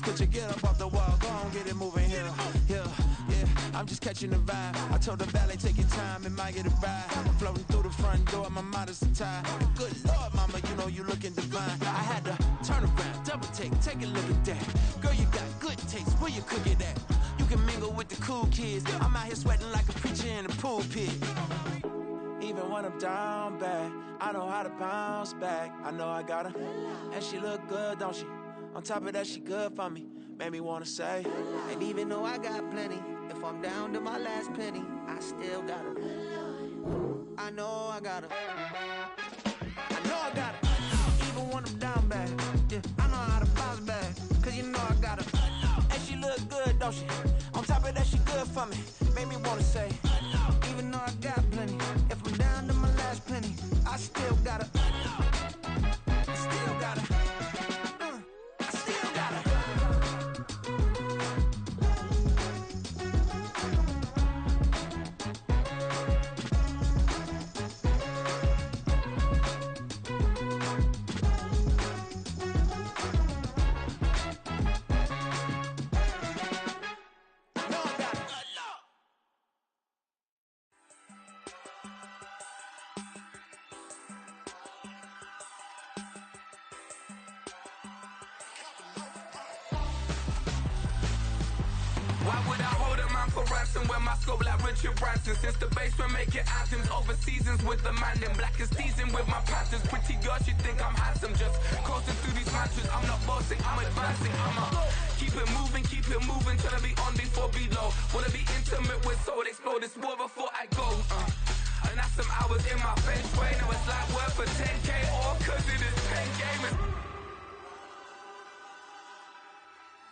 Put your get up off the wall, go on, get it moving here. Yeah, I'm just catching the vibe. I told the valet, take your time, it might get a ride. Floating through the front door, my modest attire. Good Lord, mama, you know you looking divine. I had to turn around, double take a look at that. Girl, you got good taste, where you cook it at? You can mingle with the cool kids. I'm out here sweating like a preacher in the pool pit. Even when I'm down bad, I know how to bounce back. I know I got her, and she look good, don't she? On top of that, she good for me. Made me wanna say, and even though I got plenty, if I'm down to my last penny, I still got her. I know I got her. I know I got her. Even when I'm down bad, yeah, I know how to bounce back. Cause you know I got her, and she look good, don't she? On top of that, she good for me. Made me wanna say, even though I got plenty, if I'm down to my last penny, I still got her. I still got her. I still got her. Why would I hold a man for ransom when my scope like Richard Branson? Since the basement making anthems over seasons with the man, then black is seasoned with my panthers. Pretty girls, you think I'm handsome, just coasting through these mantras. I'm not bossing, I'm advancing, keep it moving, trying to be on before below. Wanna be intimate with soul, explode this war before I go. And that's some hours in my bench way. Now it's like work for 10K, all cause it is 10 gamers.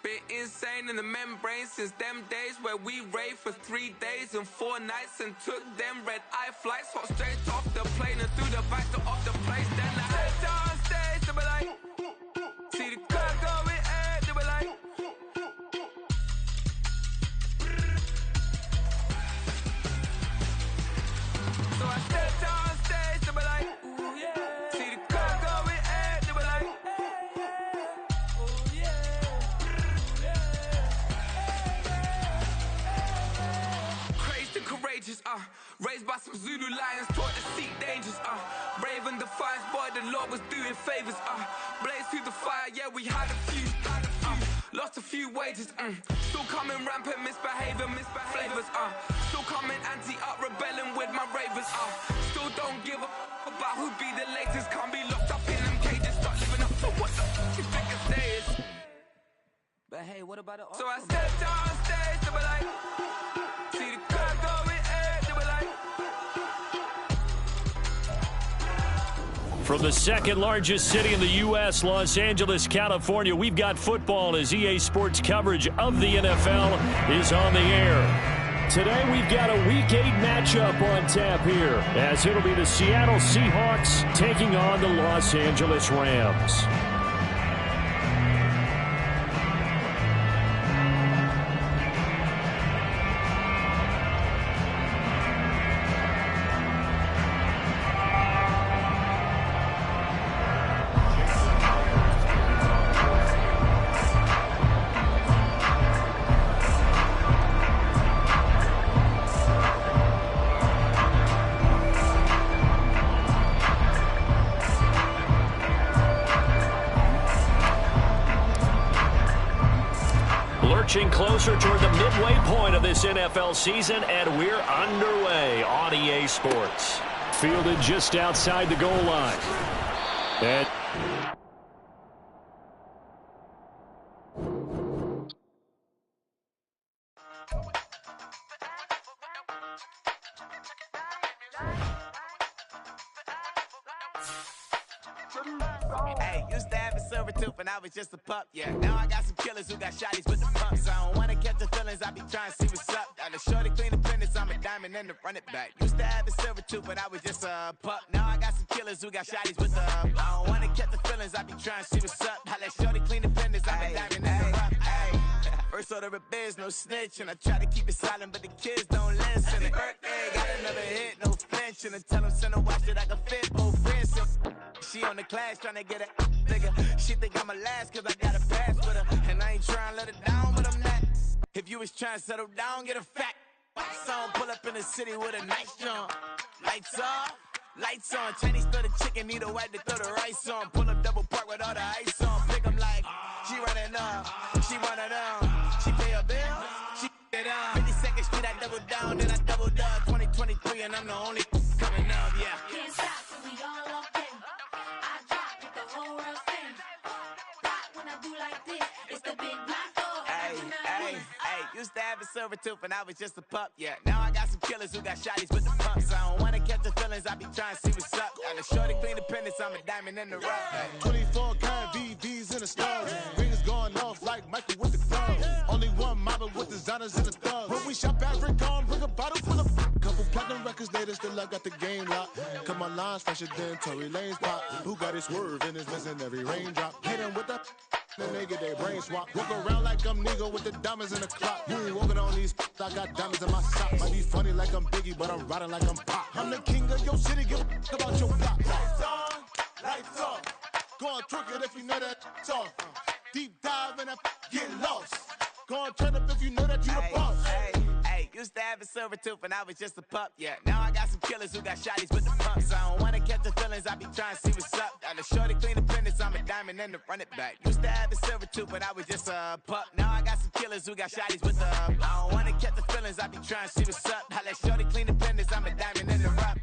Been insane in the membrane since them days where we raved for 3 days and 4 nights and took them red eye flights, hot straight off the plane and through the back door of the place. Then I head down stage, they be like, see the crowd going ahead, they be like, so I step down stage, they be like, ooh yeah, see the crowd going ahead, they be like, ooh yeah. Courageous, raised by some Zulu lions, taught to seek dangers, brave and defiant, boy, the Lord was doing favors, blaze through the fire, yeah, we had a few, lost a few wages, still coming rampant, misbehaving, flavors, still coming anti-up, rebelling with my ravers, still don't give a about who be the latest, can't be locked up in them cages, start living up for what the you think a day is. But hey, what about the So I stepped on stage, they were like, see the crowd going ahead, they were like. From the second largest city in the U.S., Los Angeles, California, we've got football as EA Sports coverage of the NFL is on the air. Today we've got a Week 8 matchup on tap here, as it'll be the Seattle Seahawks taking on the Los Angeles Rams. Closer toward the midway point of this NFL season, and we're underway on EA Sports. Fielded just outside the goal line. And hey, used to have a silver tooth and I was just a pup, yeah. Now I got some killers who got shotties with the pumps. I don't wanna catch the feelings, I be trying to see what's up. Got a shorty clean the penis, I'm a diamond and to run it back. Used to have a silver tooth but I was just a pup. Now I got some killers who got shotties with the I don't wanna catch the feelings, I be trying to see what's up. I let shorty clean the penis, I'm a diamond and to run it. First order of biz, no snitch, and I try to keep it silent, but the kids don't listen. And birthday, got another hit, no flinch, and I tell them send a watch that I can fit both wrists. She on the class trying to get a nigga. She think I'm a last cause I got a pass with her. If you was trying to settle down, get a fat song. Pull up in the city with a nice jump. Lights off, lights on. Chinese throw the chicken, need a wipe to throw the rice on. Pull up double park with all the ice on. Pick 'em like, she running up, she running down. She pay her bills, she it up. 52nd Street, I double down, then I double up. 2023, and I'm the only coming up, yeah. Can't stop till we all okay. I drop with the whole world sing. Pop when I do like this, it's the big black door. Used to have a silver tooth and I was just a pup, yeah. Now I got some killers who got shotties with the pumps. I don't wanna catch the feelings, I be trying to see what's up. Got a shorty clean the pendants, I'm a diamond in the rough. 24 karat VVs in the stars. Rings going off like Michael with the gloves. Only one model with designers in the thugs. When we shop at Rick on, bring a bottle full of couple platinum records later, still I got the game locked. Cut my lines fresher than Tory Lane's pop. Who got his swerve and is missing every raindrop. Hit him with the then they get their brain swap. Walk around like I'm nigga with the diamonds in the clock. You ain't walking on these, I got diamonds in my sock. Might be funny like I'm Biggie, but I'm riding like I'm Pop. I'm the king of your city, give a about your block. Lights on, lights off. Go on, twerk it if you know that off. Deep dive and get lost. Go on, turn up if you know that you the boss. Used to have a silver tooth and I was just a pup, yeah. Now I got some killers who got shotties with the pumps. I don't wanna catch the feelings, I be trying to see what's up. Got a shorty clean the pendants, I'm a diamond in the run it back. Used to have a silver tooth but I was just a pup. Now I got some killers who got shotties with the I don't wanna catch the feelings, I be trying to see what's up. I let shorty clean the pendants, I'm a diamond in the rough.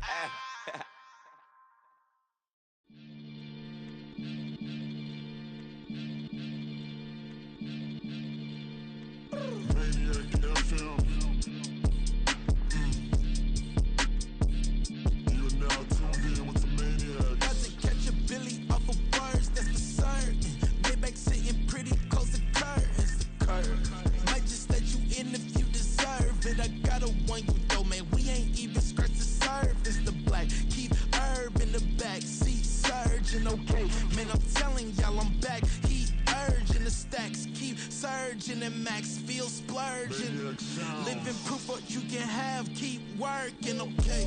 Okay, man, I'm telling y'all I'm back. Heat urging the stacks, keep surging and max feel splurging. Living proof what you can have, keep working, okay.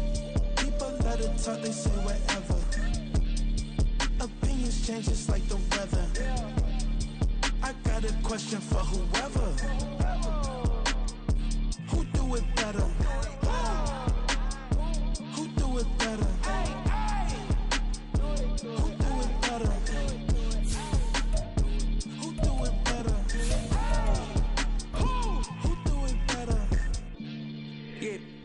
People let it talk, they say whatever. Opinions change just like the weather. I got a question for whoever. Who do it better? Who do it better?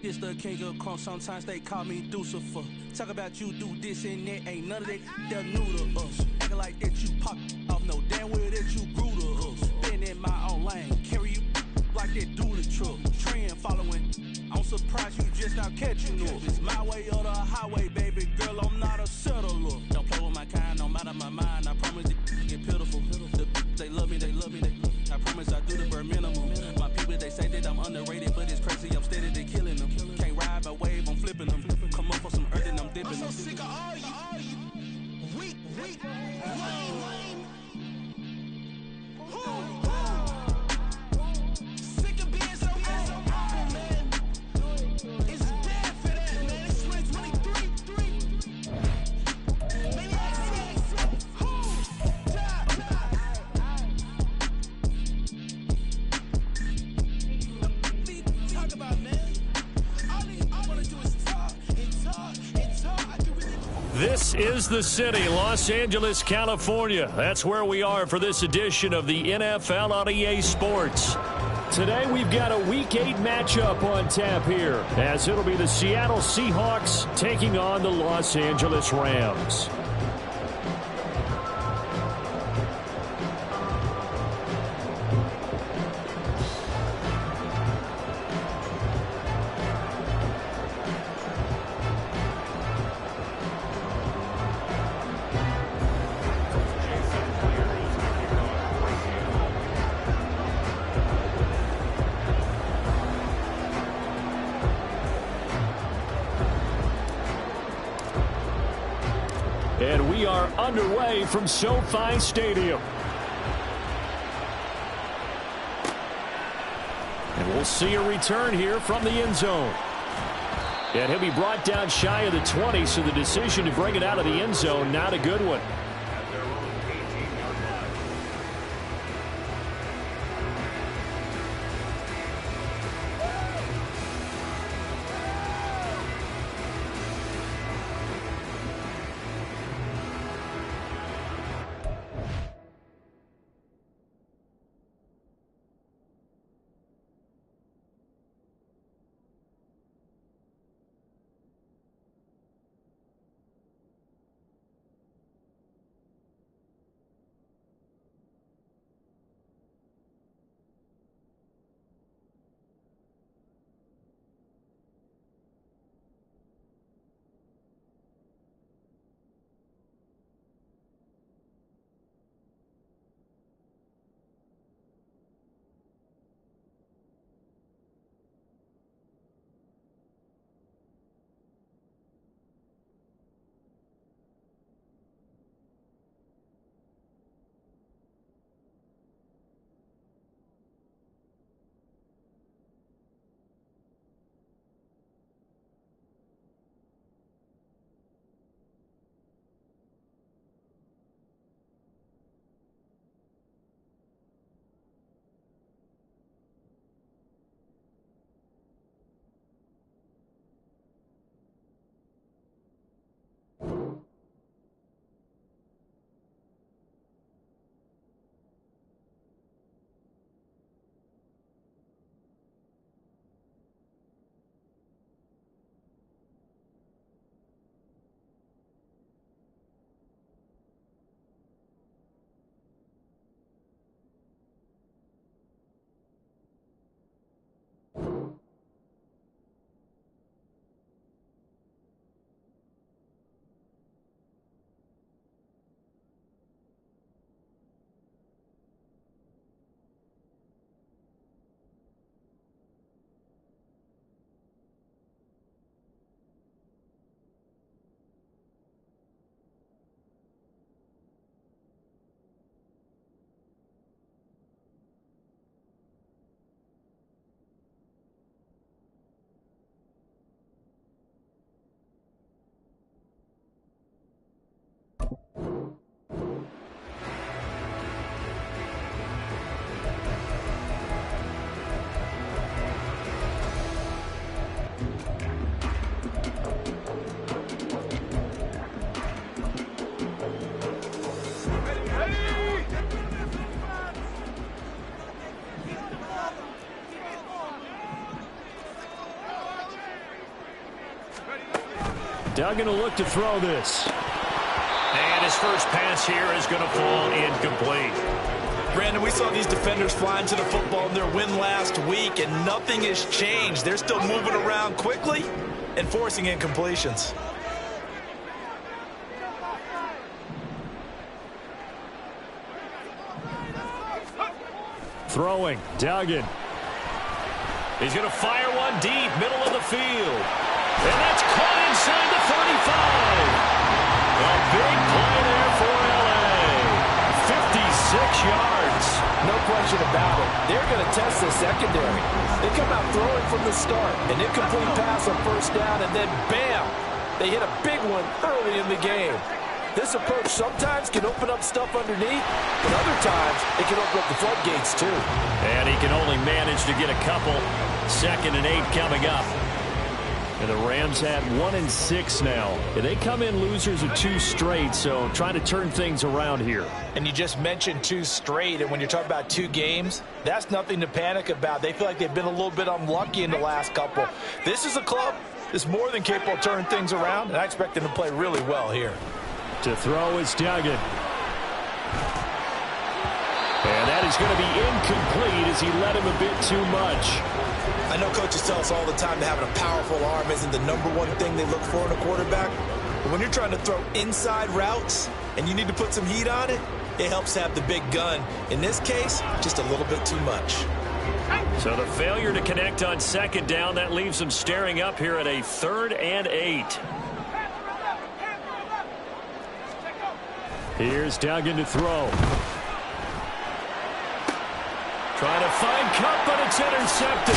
It's the king of crunk, sometimes they call me Lucifer. Talk about you do this and that, ain't none of that, they're new to us. Acting like that you pop off, no damn well that you grew to us. Been in my own lane, carry you like that do the truck. Trend following, I'm surprised you just not catching up. It's my way or the highway, baby girl, I'm not a settler. Don't play with my kind, no matter my mind, I promise it get pitiful. They love me, they love me, they love me. I promise I do the bare minimum. My people, they say that I'm underrated, but it's crazy, I'm steady, they killing them. Can't ride my wave, I'm flipping them. Come up for some earth and I'm dipping them. I'm so sick of all you weak, lame. Sick of being so humble, man. It's dead for that, man. It's 2023. Maybe I talk about, man. All I wanna do is talk and talk and talk. I can really. This is the city, Los Angeles, California. That's where we are for this edition of the NFL on EA Sports. Today we've got a Week 8 matchup on tap here, as it'll be the Seattle Seahawks taking on the Los Angeles Rams. And we are underway from SoFi Stadium. And we'll see a return here from the end zone. And he'll be brought down shy of the 20, so the decision to bring it out of the end zone, not a good one. Duggan will look to throw this. And his first pass here is going to fall incomplete. Brandon, we saw these defenders flying to the football in their win last week, and nothing has changed. They're still moving around quickly and forcing incompletions. Throwing, Duggan. He's going to fire one deep, middle of the field. And that's caught inside the 35. A big play there for L.A. 56 yards. No question about it. They're going to test the secondary. They come out throwing from the start. An incomplete pass on first down, and then bam! They hit a big one early in the game. This approach sometimes can open up stuff underneath, but other times it can open up the floodgates too. And he can only manage to get a couple. 2nd and 8 coming up. And the Rams at 1-6 now. They come in losers of 2 straight, so trying to turn things around here. And you just mentioned 2 straight, and when you're talking about 2 games, that's nothing to panic about. They feel like they've been a little bit unlucky in the last couple. This is a club that's more than capable of turning things around, and I expect them to play really well here. To throw is Duggan. And that is going to be incomplete as he led him a bit too much. I know coaches tell us all the time that having a powerful arm isn't the #1 thing they look for in a quarterback. But when you're trying to throw inside routes and you need to put some heat on it, it helps to have the big gun. In this case, just a little bit too much. So the failure to connect on 2nd down, that leaves them staring up here at a 3rd and 8. Here's Duggan to throw. Trying to find Cup, but it's intercepted.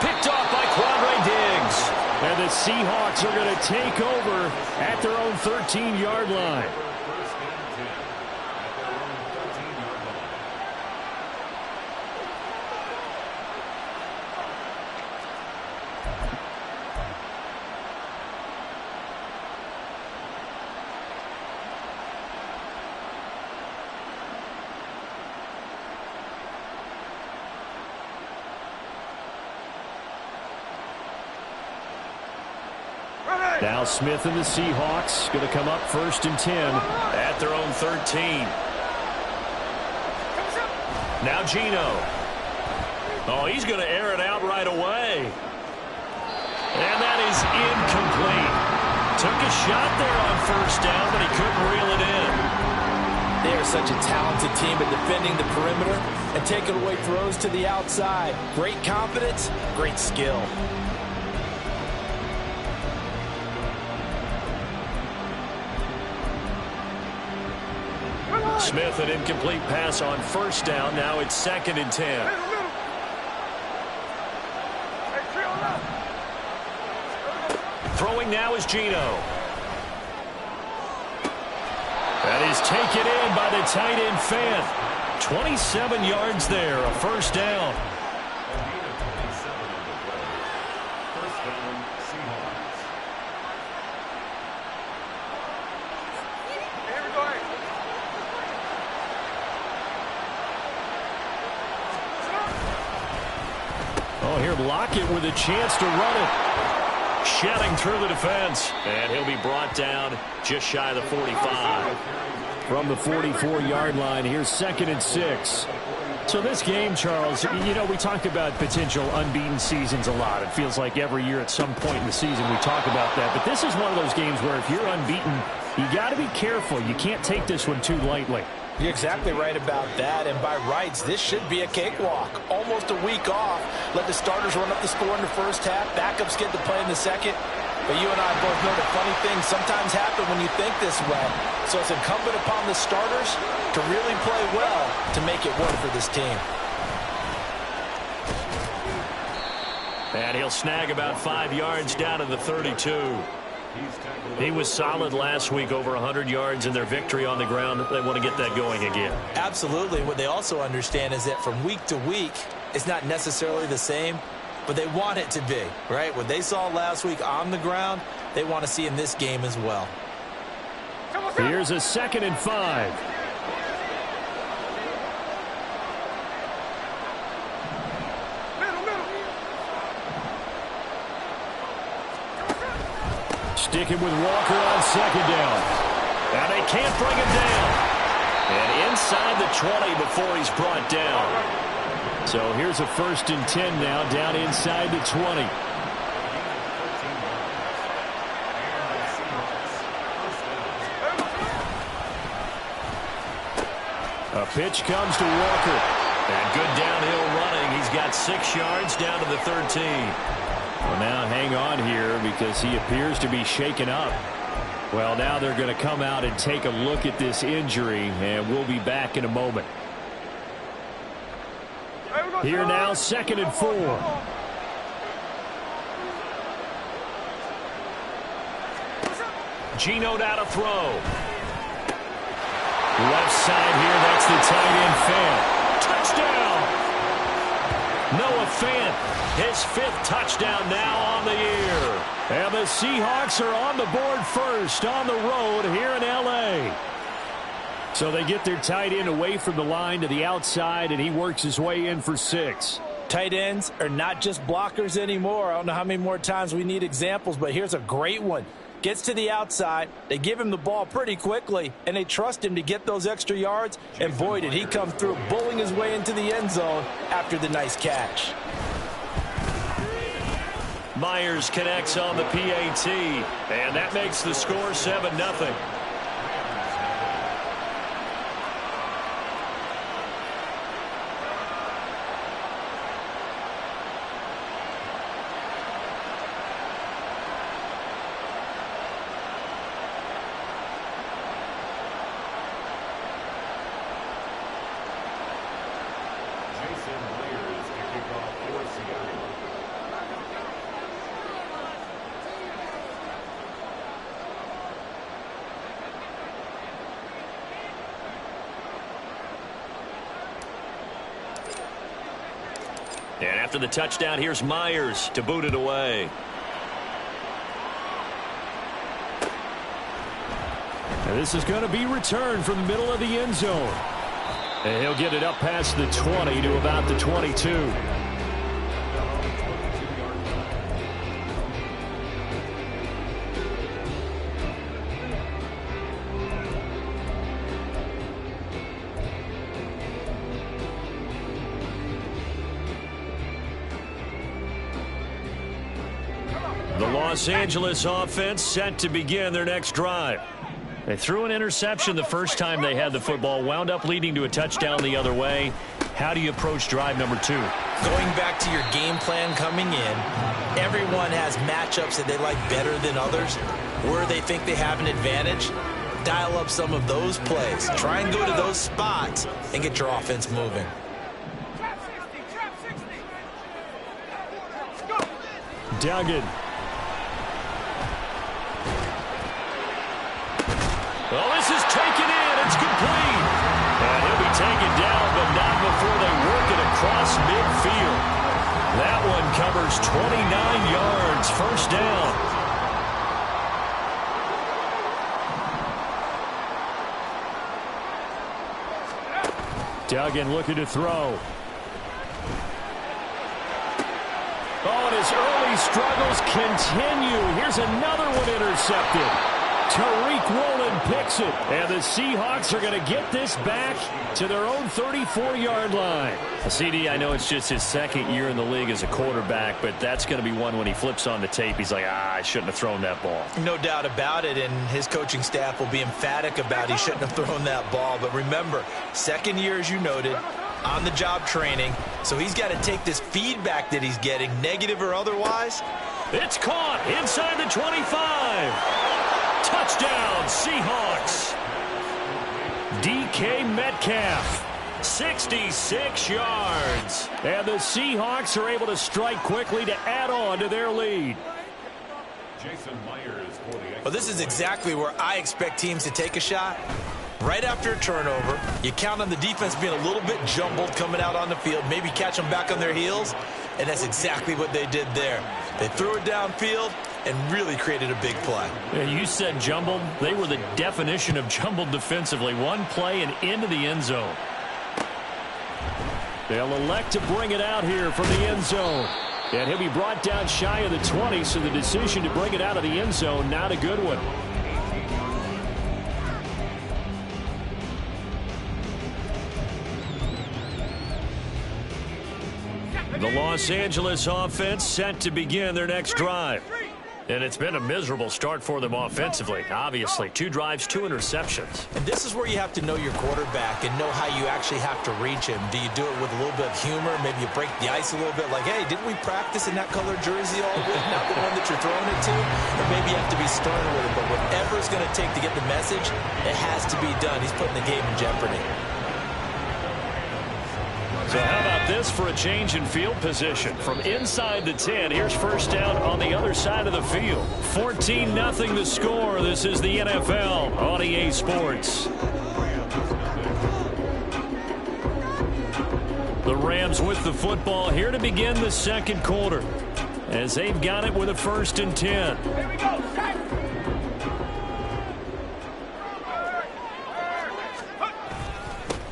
Picked off by Quandre Diggs. And the Seahawks are going to take over at their own 13-yard line. Now Smith and the Seahawks going to come up 1st and 10 at their own 13. Now Geno. Oh, he's going to air it out right away. And that is incomplete. Took a shot there on 1st down, but he couldn't reel it in. They are such a talented team at defending the perimeter and taking away throws to the outside. Great confidence, great skill. Smith, an incomplete pass on 1st down. Now it's 2nd and 10. Throwing now is Geno. That is taken in by the tight end Fant. 27 yards there, a 1st down. Oh, here Lockett with a chance to run it. Shedding through the defense. And he'll be brought down just shy of the 45. From the 44-yard line, here's 2nd and 6. So this game, Charles, you know, we talk about potential unbeaten seasons a lot. It feels like every year at some point in the season we talk about that. But this is one of those games where if you're unbeaten, you got to be careful. You can't take this one too lightly. You're exactly right about that, and by rights, this should be a cakewalk. Almost a week off. Let the starters run up the score in the 1st half. Backups get to play in the 2nd. But you and I both know the funny things sometimes happen when you think this way. So it's incumbent upon the starters to really play well to make it work for this team. And he'll snag about 5 yards down to the 32. He was solid last week, over 100 yards in their victory on the ground. They want to get that going again. Absolutely. What they also understand is that from week to week, it's not necessarily the same, but they want it to be, right? What they saw last week on the ground, they want to see in this game as well. Here's a 2nd and 5. sticking with Walker on second down. And they can't bring him down. And inside the 20 before he's brought down. So here's a 1st and 10 now, down inside the 20. A pitch comes to Walker. And good downhill running. He's got 6 yards down to the 13. Well, now hang on here because he appears to be shaken up. Well, now they're going to come out and take a look at this injury, and we'll be back in a moment. Here now, 2nd and 4. Geno now to throw. Left side here, that's the tight end Fant. Touchdown! Noah Fant, his 5th touchdown now on the year. And the Seahawks are on the board first on the road here in L.A. So they get their tight end away from the line to the outside, and he works his way in for 6. Tight ends are not just blockers anymore. I don't know how many more times we need examples, but here's a great one. Gets to the outside, they give him the ball pretty quickly, and they trust him to get those extra yards, and boy, did he come through, bowling his way into the end zone after the nice catch. Myers connects on the PAT, and that makes the score 7-0. And after the touchdown, here's Myers to boot it away. And this is going to be returned from the middle of the end zone. And he'll get it up past the 20 to about the 22. The Los Angeles offense set to begin their next drive. They threw an interception the first time they had the football, wound up leading to a touchdown the other way. How do you approach drive number 2? Going back to your game plan coming in, everyone has matchups that they like better than others. Where they think they have an advantage, dial up some of those plays. Try and go to those spots and get your offense moving. Duggan. Well, this is taken in. It's complete. And he'll be taken down, but not before they work it across midfield. That one covers 29 yards. First down. Duggan looking to throw. Oh, and his early struggles continue. Here's another one intercepted. Tariq Woolen picks it, and the Seahawks are going to get this back to their own 34-yard line. CD, I know it's just his 2nd year in the league as a quarterback, but that's going to be one when he flips on the tape. He's like, I shouldn't have thrown that ball. No doubt about it, and his coaching staff will be emphatic about he shouldn't have thrown that ball. But remember, 2nd year, as you noted, on-the-job training, so he's got to take this feedback that he's getting, negative or otherwise. It's caught inside the 25. Touchdown, Seahawks. DK Metcalf, 66 yards. And the Seahawks are able to strike quickly to add on to their lead. Well, this is exactly where I expect teams to take a shot. Right after a turnover, you count on the defense being a little bit jumbled coming out on the field, maybe catch them back on their heels, and that's exactly what they did there. They threw it downfield and really created a big play. Yeah, you said jumbled. They were the definition of jumbled defensively. One play and into the end zone. They'll elect to bring it out here from the end zone. And he'll be brought down shy of the 20, so the decision to bring it out of the end zone, not a good one. The Los Angeles offense set to begin their next drive. And it's been a miserable start for them offensively. Obviously, 2 drives, 2 interceptions. And this is where you have to know your quarterback and know how you actually have to reach him. Do you do it with a little bit of humor? Maybe you break the ice a little bit like, hey, didn't we practice in that colored jersey all week? Not the one that you're throwing it to? Or maybe you have to be stern with it. But whatever it's going to take to get the message, it has to be done. He's putting the game in jeopardy. So how about this for a change in field position? From inside the 10, here's first down on the other side of the field. 14-0 the score. This is the NFL on EA Sports. The Rams with the football here to begin the second quarter, as they've got it with a 1st and 10. Here we go.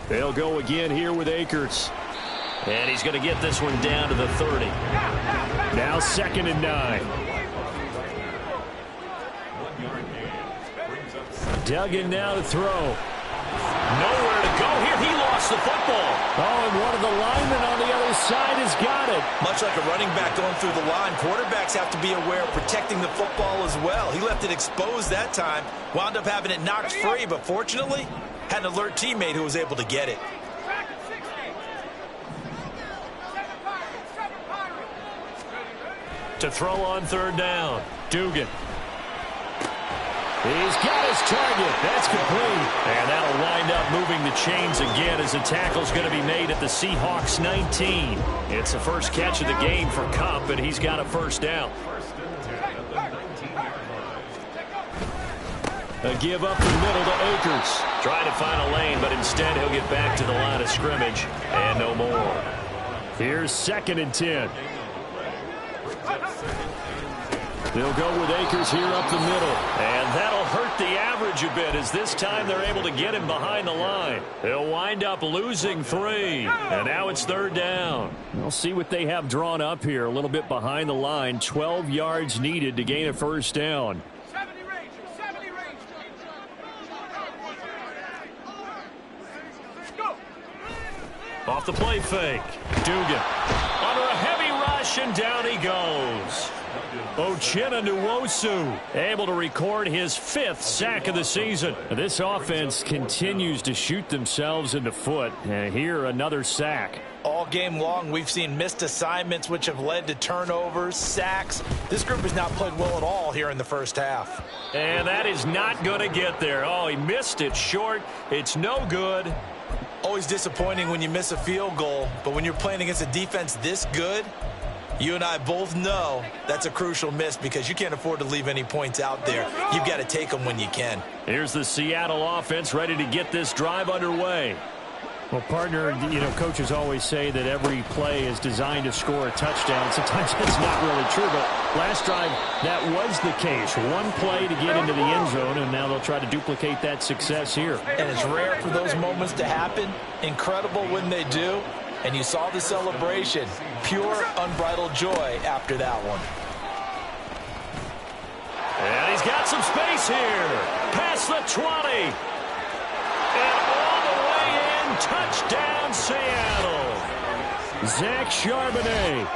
They'll go again here with Akers. And he's going to get this one down to the 30. Now 2nd and 9. Duggan now to throw. Nowhere to go here. He lost the football. Oh, and one of the linemen on the other side has got it. Much like a running back going through the line, quarterbacks have to be aware of protecting the football as well. He left it exposed that time. Wound up having it knocked free, but fortunately, had an alert teammate who was able to get it. To throw on 3rd down. Dugan. He's got his target. That's complete. And that'll wind up moving the chains again as the tackle's going to be made at the Seahawks 19. It's the first catch of the game for Kupp, and he's got a 1st down. A give up the middle to Akers. Trying to find a lane, but instead he'll get back to the line of scrimmage. And no more. Here's 2nd and 10. They'll go with Akers here up the middle. And that'll hurt the average a bit, as this time they're able to get him behind the line. They'll wind up losing 3. And now it's 3rd down. We'll see what they have drawn up here. A little bit behind the line. 12 yards needed to gain a 1st down. 70 range. Go. Off the play fake. Dugan. Under a heavy rush, and down he goes. Uchenna Nwosu able to record his 5th sack of the season. This offense continues to shoot themselves in the foot. And here, another sack. All game long, we've seen missed assignments, which have led to turnovers, sacks. This group has not played well at all here in the first half. And that is not going to get there. Oh, he missed it short. It's no good. Always disappointing when you miss a field goal, but when you're playing against a defense this good, you and I both know that's a crucial miss because you can't afford to leave any points out there. You've got to take them when you can. Here's the Seattle offense ready to get this drive underway. Well, partner, you know, coaches always say that every play is designed to score a touchdown. Sometimes that's not really true, but last drive, that was the case. One play to get into the end zone, and now they'll try to duplicate that success here. And it's rare for those moments to happen. Incredible when they do. And you saw the celebration. Pure, unbridled joy after that one. And he's got some space here. Past the 20. And all the way in. Touchdown, Seattle. Zach Charbonnet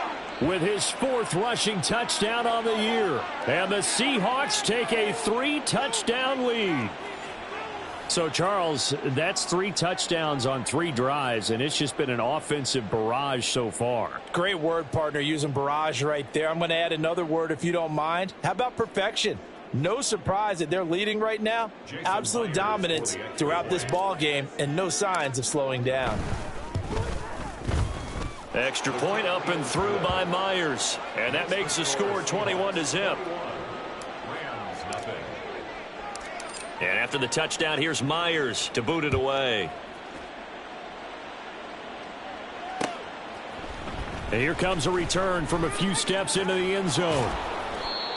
with his 4th rushing touchdown on the year. And the Seahawks take a 3-touchdown lead. So, Charles, that's 3 touchdowns on 3 drives, and it's just been an offensive barrage so far. Great word, partner, using barrage right there. I'm going to add another word if you don't mind. How about perfection? No surprise that they're leading right now. Absolute dominance throughout this ball game and no signs of slowing down. Extra point up and through by Myers, and that makes the score 21-0. And after the touchdown, here's Myers to boot it away. And here comes a return from a few steps into the end zone.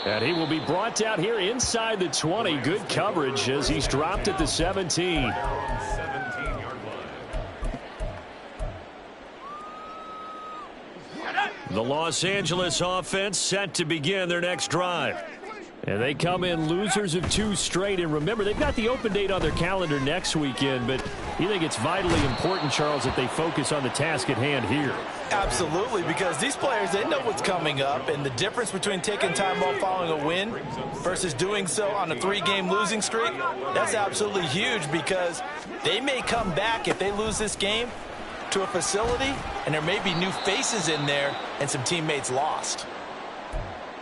And he will be brought down here inside the 20. Good coverage as he's dropped at the 17. The Los Angeles offense set to begin their next drive. And they come in losers of 2 straight. And remember, they've got the open date on their calendar next weekend, but you think it's vitally important, Charles, that they focus on the task at hand here? Absolutely, because these players, they know what's coming up, and the difference between taking time off following a win versus doing so on a 3-game losing streak, that's absolutely huge, because they may come back if they lose this game to a facility, and there may be new faces in there and some teammates lost.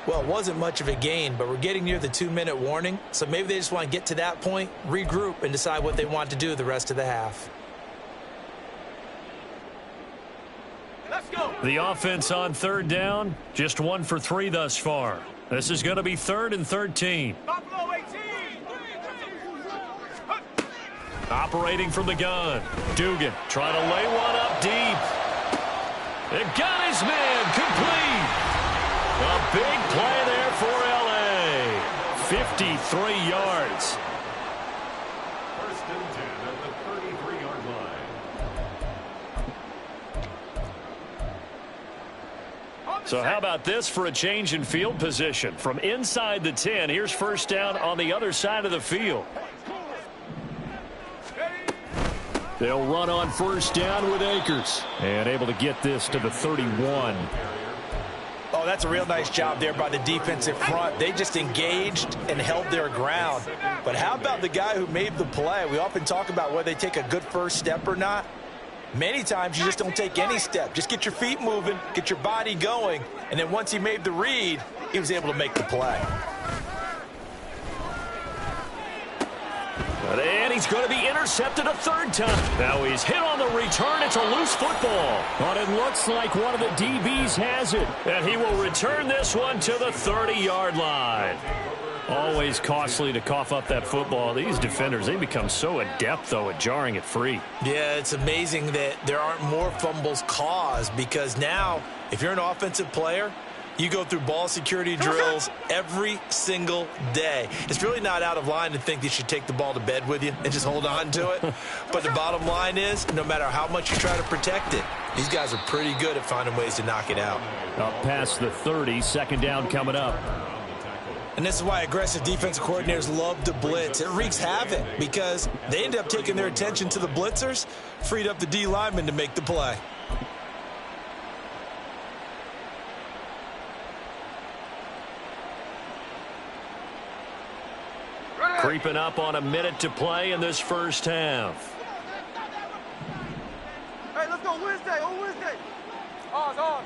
Well, it wasn't much of a gain, but we're getting near the 2-minute warning, so maybe they just want to get to that point, regroup, and decide what they want to do the rest of the half. Let's go. The offense on 3rd down, just 1 for 3 thus far. This is going to be 3rd and 13. Buffalo 18. Operating from the gun. Dugan trying to lay one up deep. They've got his man complete. A big play there for L.A. 53 yards. First and 10 at the 33-yard line. So how about this for a change in field position? From inside the 10, here's first down on the other side of the field. They'll run on first down with Akers. And able to get this to the 31. Oh, that's a real nice job there by the defensive front. They just engaged and held their ground. But how about the guy who made the play? We often talk about whether they take a good first step or not. Many times you just don't take any step. Just get your feet moving, get your body going, and then once he made the read, he was able to make the play. And he's going to be intercepted a 3rd time. Now he's hit on the return. It's a loose football. But it looks like one of the DBs has it. And he will return this one to the 30-yard line. Always costly to cough up that football. These defenders, they become so adept, though, at jarring it free. Yeah, it's amazing that there aren't more fumbles caused, because now, if you're an offensive player, you go through ball security drills every single day. It's really not out of line to think you should take the ball to bed with you and just hold on to it. But the bottom line is, no matter how much you try to protect it, these guys are pretty good at finding ways to knock it out. Up past the 30, 2nd down coming up. And this is why aggressive defensive coordinators love to blitz. It wreaks havoc because they end up taking their attention to the blitzers, freed up the D lineman to make the play. Creeping up on a minute to play in this first half. Hey, let's go Wednesday. On Wednesday. Ours.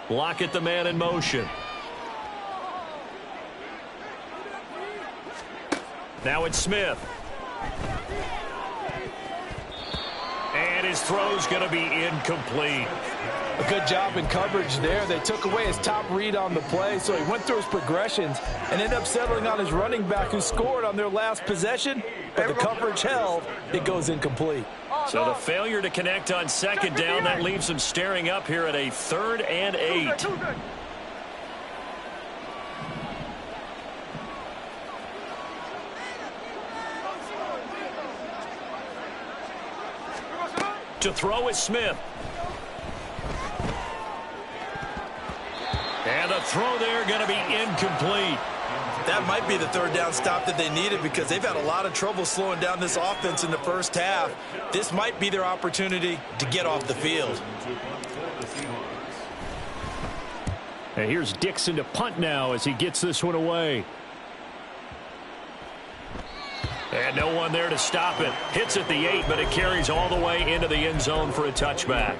Block at the man in motion. Now it's Smith. And his throw's going to be incomplete. A good job in coverage there. They took away his top read on the play, so he went through his progressions and ended up settling on his running back who scored on their last possession, but the coverage held. It goes incomplete. So the failure to connect on 2nd down, that leaves them staring up here at a 3rd and 8. To throw is Smith. And the throw there going to be incomplete. That might be the 3rd down stop that they needed, because they've had a lot of trouble slowing down this offense in the first half. This might be their opportunity to get off the field. And here's Dixon to punt now as he gets this one away. And no one there to stop it. Hits at the 8, but it carries all the way into the end zone for a touchback.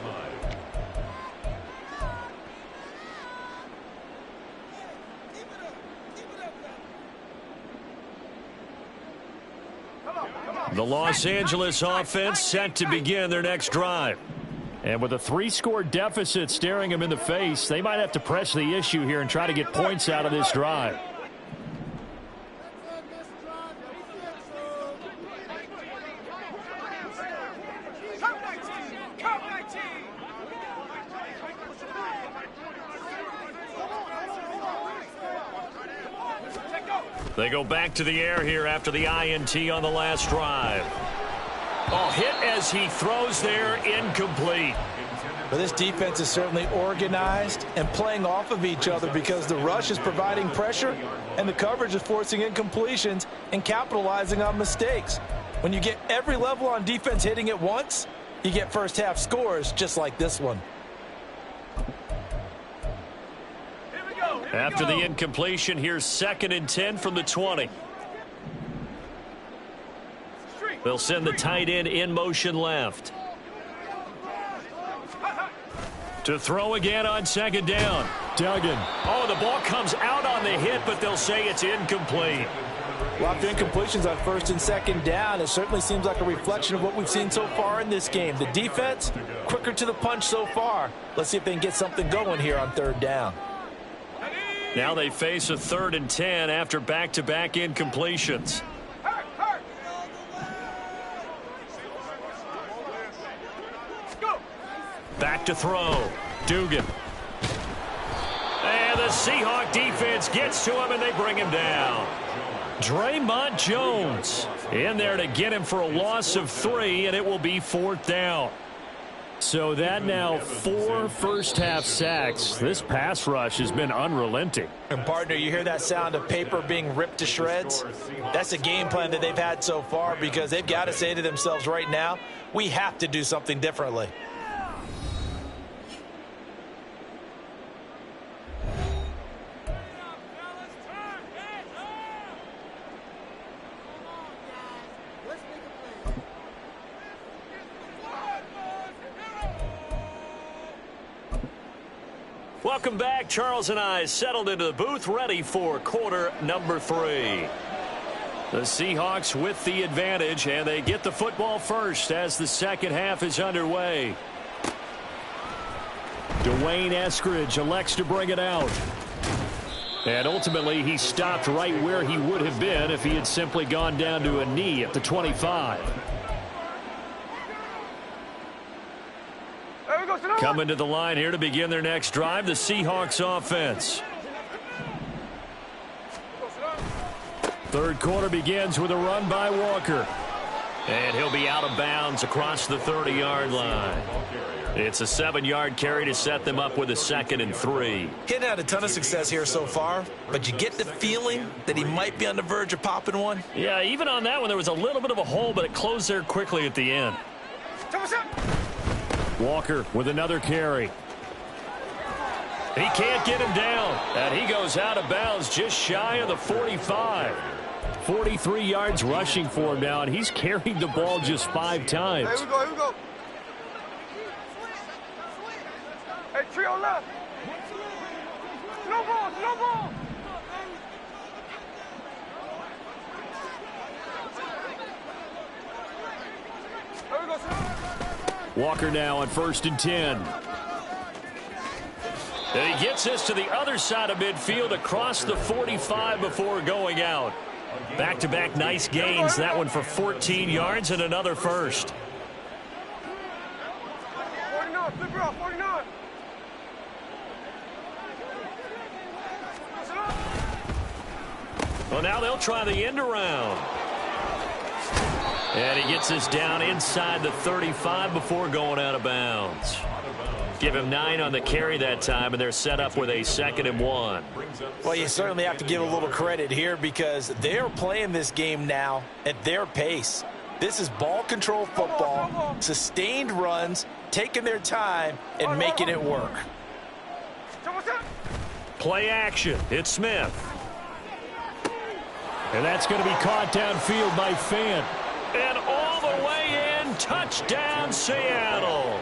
The Los Angeles offense set to begin their next drive. And with a 3-score deficit staring them in the face, they might have to press the issue here and try to get points out of this drive. They go back to the air here after the INT on the last drive. Oh, hit as he throws there, incomplete. But this defense is certainly organized and playing off of each other because the rush is providing pressure and the coverage is forcing incompletions and capitalizing on mistakes. When you get every level on defense hitting at once, you get first half scores just like this one. After the incompletion, here's 2nd and 10 from the 20. They'll send the tight end in motion left. To throw again on 2nd down. Duggan. Oh, the ball comes out on the hit, but they'll say it's incomplete. A lot of incompletions on 1st and 2nd down. It certainly seems like a reflection of what we've seen so far in this game. The defense, quicker to the punch so far. Let's see if they can get something going here on 3rd down. Now they face a 3rd and 10 after back-to-back incompletions. Back to throw. Dugan. And the Seahawk defense gets to him, and they bring him down. Draymond Jones in there to get him for a loss of 3, and it will be 4th down. So that now 4 first-half sacks. This pass rush has been unrelenting. And, partner, you hear that sound of paper being ripped to shreds? That's a game plan that they've had so far because they've got to say to themselves right now, we have to do something differently. Welcome back. Charles and I settled into the booth, ready for quarter number 3. The Seahawks with the advantage, and they get the football first as the second half is underway. Dwayne Eskridge elects to bring it out. And ultimately, he stopped right where he would have been if he had simply gone down to a knee at the 25. Coming to the line here to begin their next drive, the Seahawks offense. Third quarter begins with a run by Walker. And he'll be out of bounds across the 30-yard line. It's a 7-yard carry to set them up with a 2nd and 3. He hadn't had a ton of success here so far, but you get the feeling that he might be on the verge of popping one. Yeah, even on that one, there was a little bit of a hole, but it closed there quickly at the end. Walker with another carry. He can't get him down, and he goes out of bounds just shy of the 45. 43 yards rushing for him now, and he's carried the ball just 5 times. Here we go, here we go. Hey, trio left. No ball, no ball. Here we go, Walker now on 1st and 10. And he gets this to the other side of midfield across the 45 before going out. Back-to-back nice gains. That one for 14 yards and another first. 49, flip her off, 49. Well, now they'll try the end around. And he gets this down inside the 35 before going out of bounds. Give him 9 on the carry that time, and they're set up with a 2nd and 1. Well, you certainly have to give a little credit here because they're playing this game now at their pace. This is ball control football, sustained runs, taking their time, and making it work. Play action. It's Smith. And that's going to be caught downfield by Fant. And all the way in, touchdown Seattle.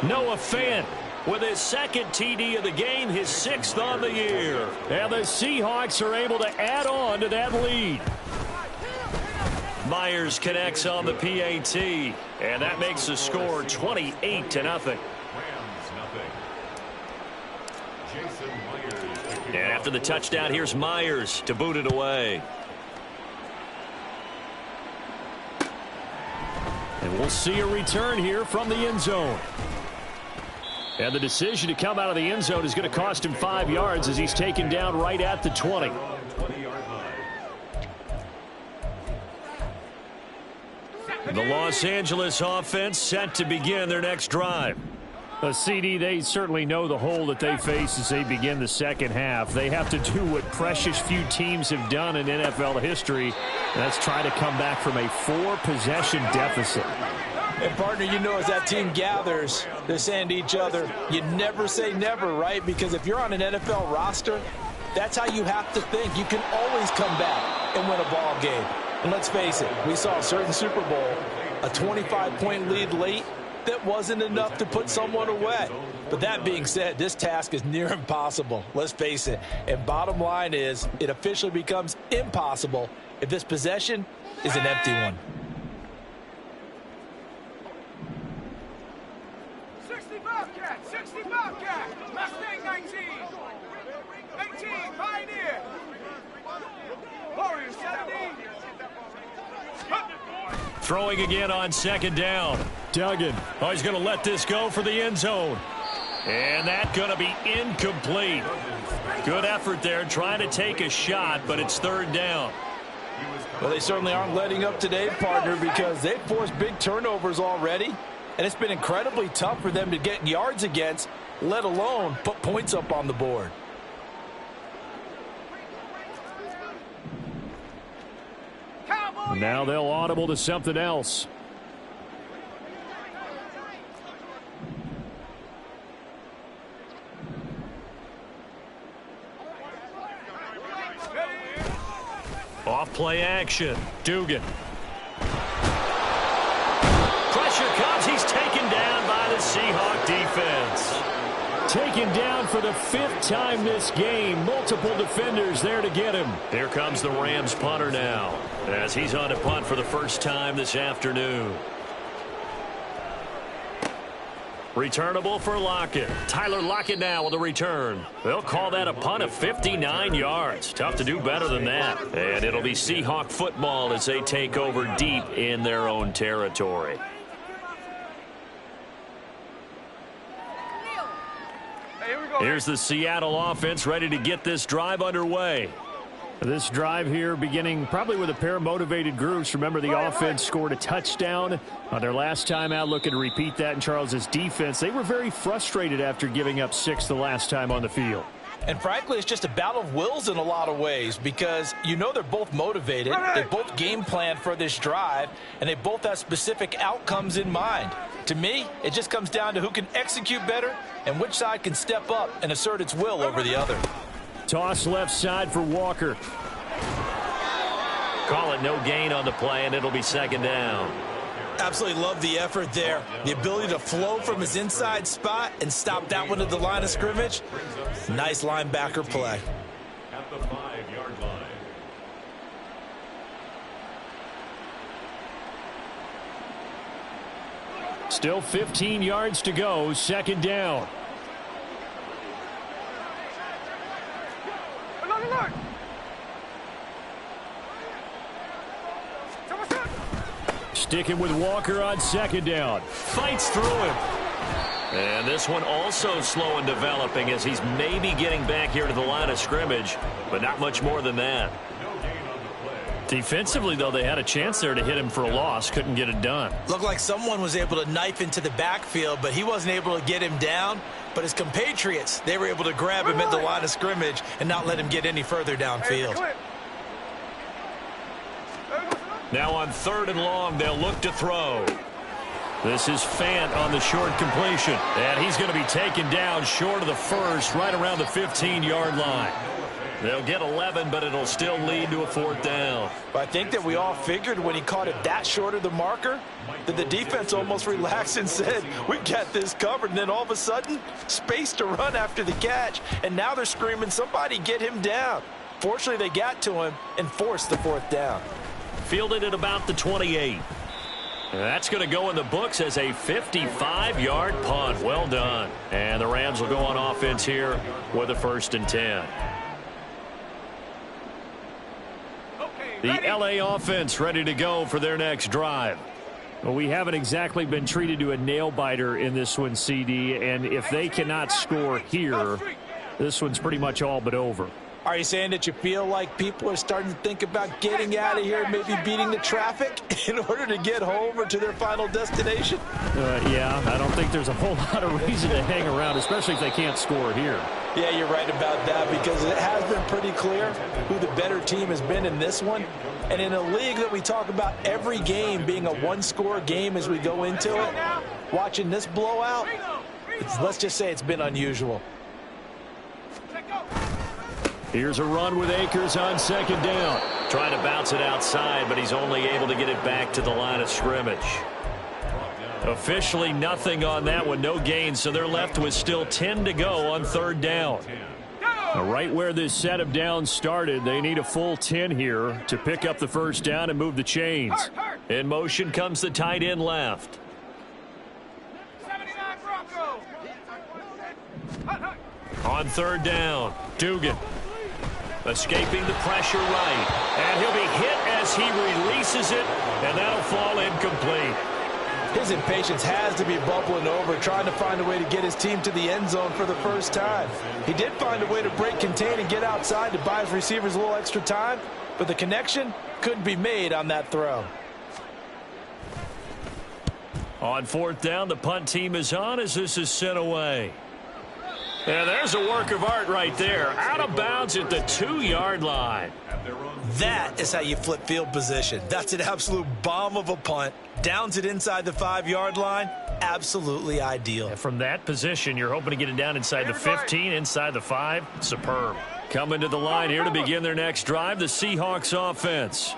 Noah Fant with his 2nd TD of the game, his 6th on the year. And the Seahawks are able to add on to that lead. Myers connects on the PAT, and that makes the score 28-0. And after the touchdown, here's Myers to boot it away. And we'll see a return here from the end zone. And the decision to come out of the end zone is going to cost him 5 yards as he's taken down right at the 20. The Los Angeles offense set to begin their next drive. A CD, they certainly know the hole that they face as they begin the second half. They have to do what precious few teams have done in NFL history. And that's try to come back from a 4-possession deficit. And, partner, you know, as that team gathers, they're saying to each other, you never say never, right? Because if you're on an NFL roster, that's how you have to think. You can always come back and win a ball game. And let's face it, we saw a certain Super Bowl, a 25-point lead late, that wasn't enough to put someone away. But that being said, this task is near impossible. Let's face it. And bottom line is, it officially becomes impossible if this possession is an empty one. 60 Bobcat, 60 Bobcat, Mustang 19, 18 Pioneer, Warriors 70. Throwing again on second down. Duggan. Oh, he's going to let this go for the end zone. And that's going to be incomplete. Good effort there, trying to take a shot, but it's third down. Well, they certainly aren't letting up today, partner, because they've forced big turnovers already, and it's been incredibly tough for them to get yards against, let alone put points up on the board. Now they'll audible to something else. Off play action. Dugan. Pressure comes. He's taken down by the Seahawk defense. Taken down for the 5th time this game. Multiple defenders there to get him. Here comes the Rams punter now, as he's on a punt for the first time this afternoon. Returnable for Lockett. Tyler Lockett now with a return. They'll call that a punt of 59 yards. Tough to do better than that. And it'll be Seahawk football as they take over deep in their own territory. Here's the Seattle offense ready to get this drive underway. This drive here beginning probably with a pair of motivated groups. Remember, the offense scored a touchdown on their last time out. Looking to repeat that in Charles's defense. They were very frustrated after giving up 6 the last time on the field. And frankly, it's just a battle of wills in a lot of ways, because you know they're both motivated. They both game planned for this drive, and they both have specific outcomes in mind. To me, it just comes down to who can execute better and which side can step up and assert its will over the other. Toss left side for Walker. Call it no gain on the play, and it'll be second down. Absolutely love the effort there. The ability to flow from his inside spot and stop that one at the line of scrimmage. Nice linebacker play. At the 5-yard line. Still 15 yards to go. Second down. Alert! Sticking with Walker on second down. Fights through him. And this one also slow in developing as he's maybe getting back here to the line of scrimmage, but not much more than that. Defensively, though, they had a chance there to hit him for a loss. Couldn't get it done. Looked like someone was able to knife into the backfield, but he wasn't able to get him down. But his compatriots, they were able to grab him at the line of scrimmage and not let him get any further downfield. Now on 3rd and long, they'll look to throw. This is Fant on the short completion. And he's going to be taken down short of the first, right around the 15-yard line. They'll get 11, but it'll still lead to a 4th down. But I think that we all figured when he caught it that short of the marker that the defense almost relaxed and said, we've got this covered. And then all of a sudden, space to run after the catch. And now they're screaming, somebody get him down. Fortunately, they got to him and forced the 4th down. Fielded at about the 28. That's going to go in the books as a 55-yard punt. Well done. And the Rams will go on offense here with a 1st and 10. The LA offense ready to go for their next drive. Well, we haven't exactly been treated to a nail-biter in this one, CD, and if they cannot score here, this one's pretty much all but over. Are you saying that you feel like people are starting to think about getting out of here, maybe beating the traffic in order to get home or to their final destination? Yeah, I don't think there's a whole lot of reason to hang around, especially if they can't score here. Yeah, you're right about that, because it has been pretty clear who the better team has been in this one. And in a league that we talk about every game being a one-score game as we go into it, watching this blowout, let's just say it's been unusual. Here's a run with Akers on second down. Trying to bounce it outside, but he's only able to get it back to the line of scrimmage. Officially nothing on that one, no gain, so they're left with still 10 to go on third down. Right where this set of downs started, they need a full 10 here to pick up the first down and move the chains. In motion comes the tight end left. 79 Bronco. On third down, Dugan escaping the pressure right. And he'll be hit as he releases it, and that'll fall incomplete. His impatience has to be bubbling over, trying to find a way to get his team to the end zone for the first time. He did find a way to break contain and get outside to buy his receivers a little extra time, but the connection couldn't be made on that throw. On fourth down, the punt team is on as this is sent away. And there's a work of art right there. Out of bounds at the 2-yard line. That is how you flip field position. That's an absolute bomb of a punt. Downs it inside the 5-yard line. Absolutely ideal. And from that position, you're hoping to get it down inside the 15, inside the 5. Superb. Coming to the line here to begin their next drive, the Seahawks offense.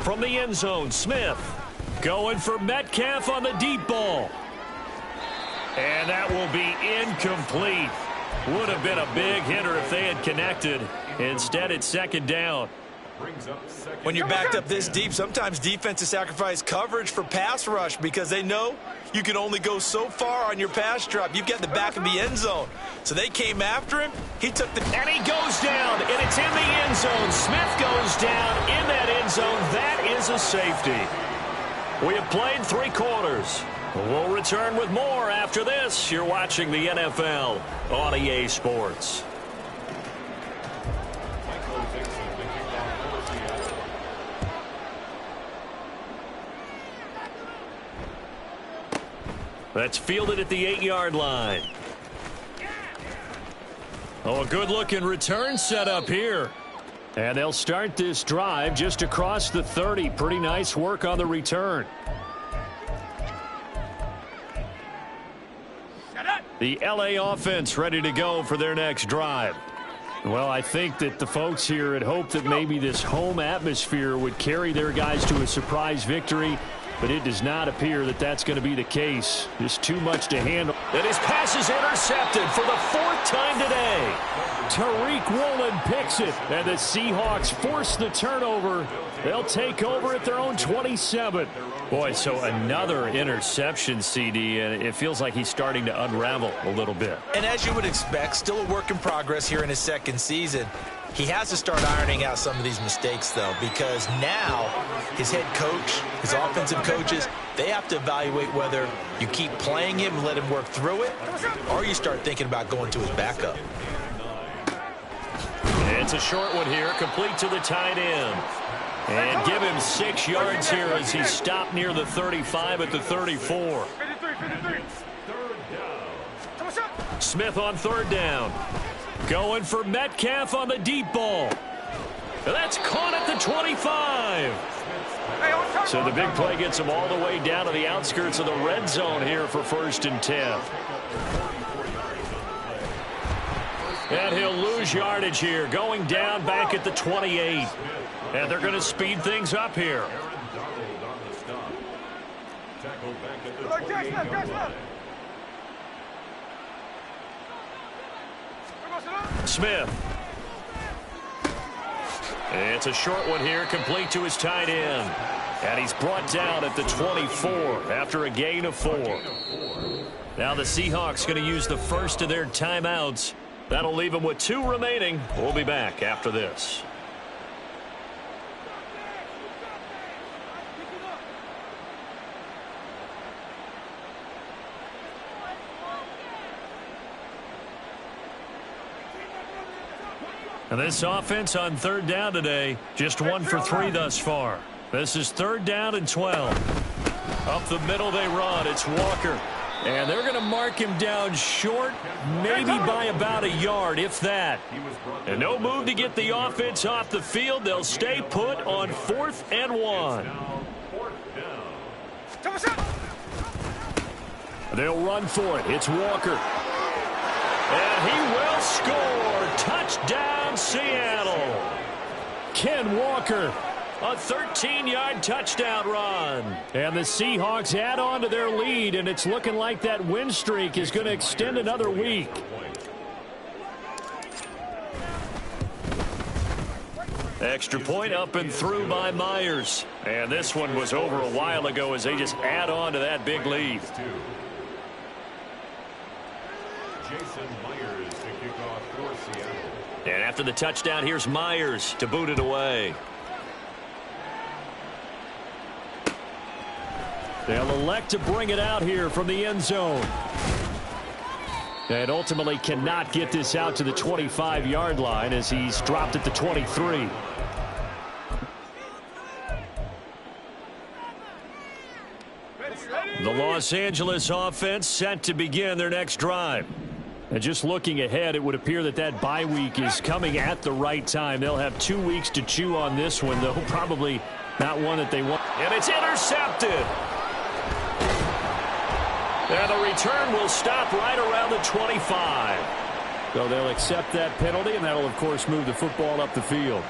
From the end zone, Smith going for Metcalf on the deep ball. And that will be incomplete. Would have been a big hitter if they had connected. Instead, it's second down. When you're backed up this deep, sometimes defenses sacrifice coverage for pass rush because they know you can only go so far on your pass drop. You've got the back of the end zone. So they came after him. He took the... And he goes down, and it's in the end zone. Smith goes down in that end zone. That is a safety. We have played 3 quarters. We'll return with more after this. You're watching the NFL on EA Sports. That's fielded at the 8-yard line. Oh, a good-looking return set up here. And they'll start this drive just across the 30. Pretty nice work on the return. The LA offense ready to go for their next drive. Well, I think that the folks here had hoped that maybe this home atmosphere would carry their guys to a surprise victory, but it does not appear that that's going to be the case. Just too much to handle. And his pass is intercepted for the 4th time today. Tariq Woolen picks it, and the Seahawks force the turnover. They'll take over at their own 27. Boy, so another interception, CD, and it feels like he's starting to unravel a little bit. And as you would expect, still a work in progress here in his second season. He has to start ironing out some of these mistakes, though, because now his head coach, his offensive coaches, they have to evaluate whether you keep playing him and let him work through it, or you start thinking about going to his backup. It's a short one here, complete to the tight end. And give him 6 yards here as he stopped near the 35 at the 34. Smith on third down. Going for Metcalf on the deep ball. And that's caught at the 25. So the big play gets him all the way down to the outskirts of the red zone here for 1st and 10. And he'll lose yardage here, going down back at the 28. And they're going to speed things up here. Smith. It's a short one here, complete to his tight end. And he's brought down at the 24 after a gain of 4. Now the Seahawks going to use the first of their timeouts. That'll leave them with 2 remaining. We'll be back after this. And this offense on third down today, just 1 for 3 thus far. This is 3rd down and 12. Up the middle they run. It's Walker. And they're going to mark him down short, maybe by about a yard, if that. And no move to get the offense off the field. They'll stay put on 4th and 1. They'll run for it. It's Walker. And he will score. Touchdown, Seattle. Ken Walker. A 13-yard touchdown run. And the Seahawks add on to their lead, and it's looking like that win streak is going to extend another week. Extra point up and through by Myers. And this one was over a while ago as they just add on to that big lead. Jason Myers to kick off for Seattle. And after the touchdown, here's Myers to boot it away. They'll elect to bring it out here from the end zone. And ultimately cannot get this out to the 25-yard line as he's dropped at the 23. The Los Angeles offense set to begin their next drive. And just looking ahead, it would appear that that bye week is coming at the right time. They'll have 2 weeks to chew on this one, though probably not one that they want. And it's intercepted. And the return will stop right around the 25. So they'll accept that penalty, and that'll, of course, move the football up the field.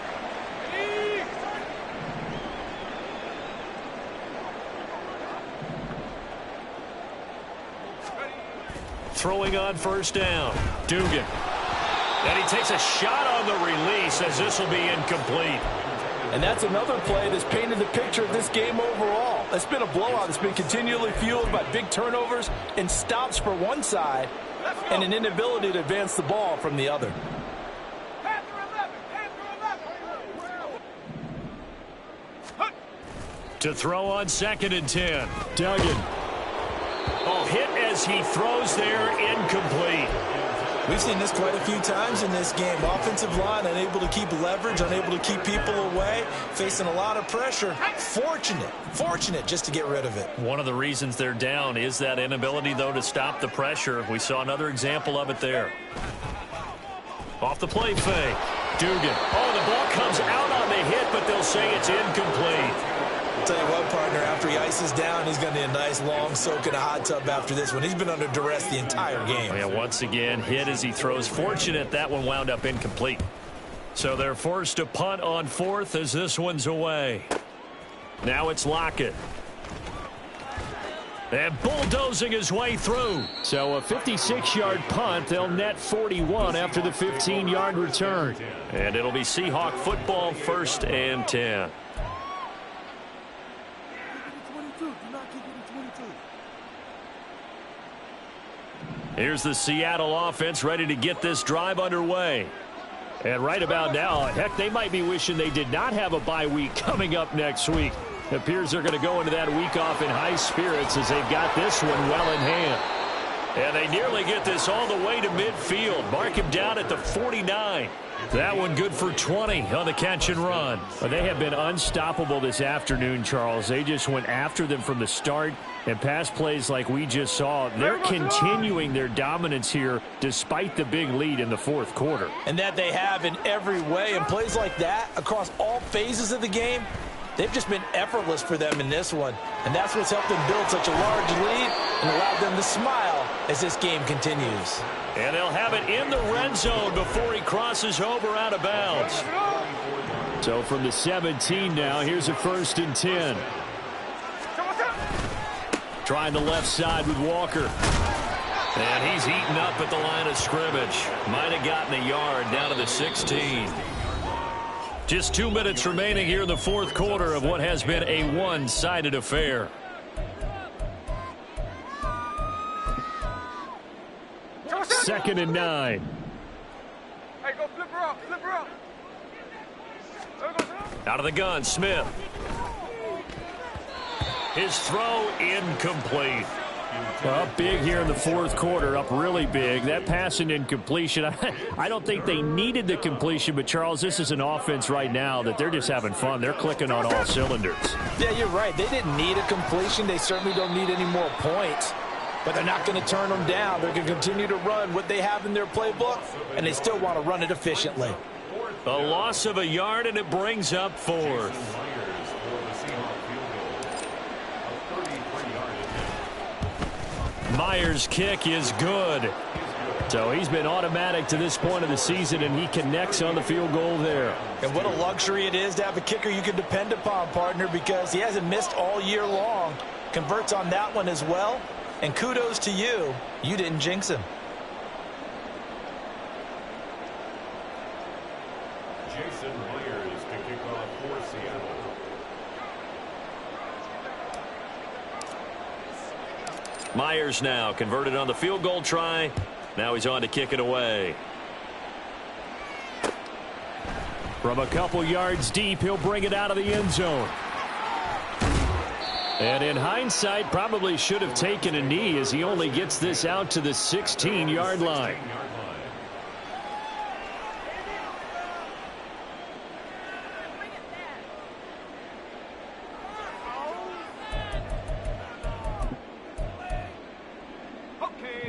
Throwing on 1st down. Dugan. And he takes a shot on the release as this will be incomplete. And that's another play that's painted the picture of this game overall. It's been a blowout. It's been continually fueled by big turnovers and stops for one side and an inability to advance the ball from the other. To throw on 2nd and 10. Duggan. Oh, hit as he throws there, incomplete. We've seen this quite a few times in this game. Offensive line unable to keep leverage, unable to keep people away, facing a lot of pressure. Fortunate just to get rid of it. One of the reasons they're down is that inability, though, to stop the pressure. We saw another example of it there. Off the play fake. Dugan. Oh, the ball comes out on the hit, but they'll say it's incomplete. I'll tell you what, partner, after he ices down, he's going to need a nice long soak in a hot tub after this one. He's been under duress the entire game. Yeah, once again, hit as he throws. Fortunate that one wound up incomplete. So they're forced to punt on 4th as this one's away. Now it's Lockett. And bulldozing his way through. So a 56-yard punt. They'll net 41 after the 15-yard return. And it'll be Seahawk football, 1st and 10. Here's the Seattle offense ready to get this drive underway. And right about now, heck, they might be wishing they did not have a bye week coming up next week. It appears they're going to go into that week off in high spirits as they've got this one well in hand. And they nearly get this all the way to midfield. Mark him down at the 49. That one good for 20 on the catch and run. But they have been unstoppable this afternoon, Charles. They just went after them from the start. And pass plays like we just saw, they're continuing their dominance here despite the big lead in the 4th quarter. And that they have in every way. And plays like that across all phases of the game, they've just been effortless for them in this one. And that's what's helped them build such a large lead and allowed them to smile as this game continues. And they'll have it in the red zone before he crosses over out of bounds. So from the 17 now, here's a 1st and 10. Trying the left side with Walker. And he's eaten up at the line of scrimmage. Might have gotten a yard down to the 16. Just 2 minutes remaining here in the 4th quarter of what has been a one-sided affair. Second and 9. Hey, go flip her up, flip her up. Out of the gun, Smith. His throw incomplete. Up big here in the fourth quarter, up really big. That pass and incompletion, I don't think they needed the completion, but Charles, this is an offense right now that they're just having fun. They're clicking on all cylinders. Yeah, you're right. They didn't need a completion. They certainly don't need any more points, but they're not going to turn them down. They're going to continue to run what they have in their playbook, and they still want to run it efficiently. A loss of a yard, and it brings up fourth. Myers' kick is good. So he's been automatic to this point of the season, and he connects on the field goal there. And what a luxury it is to have a kicker you can depend upon, partner, because he hasn't missed all year long. Converts on that one as well. And kudos to you. You didn't jinx him. Jason Myers to kick off for Seattle. Myers now converted on the field goal try. Now he's on to kick it away. From a couple yards deep, he'll bring it out of the end zone. And in hindsight, probably should have taken a knee as he only gets this out to the 16-yard line.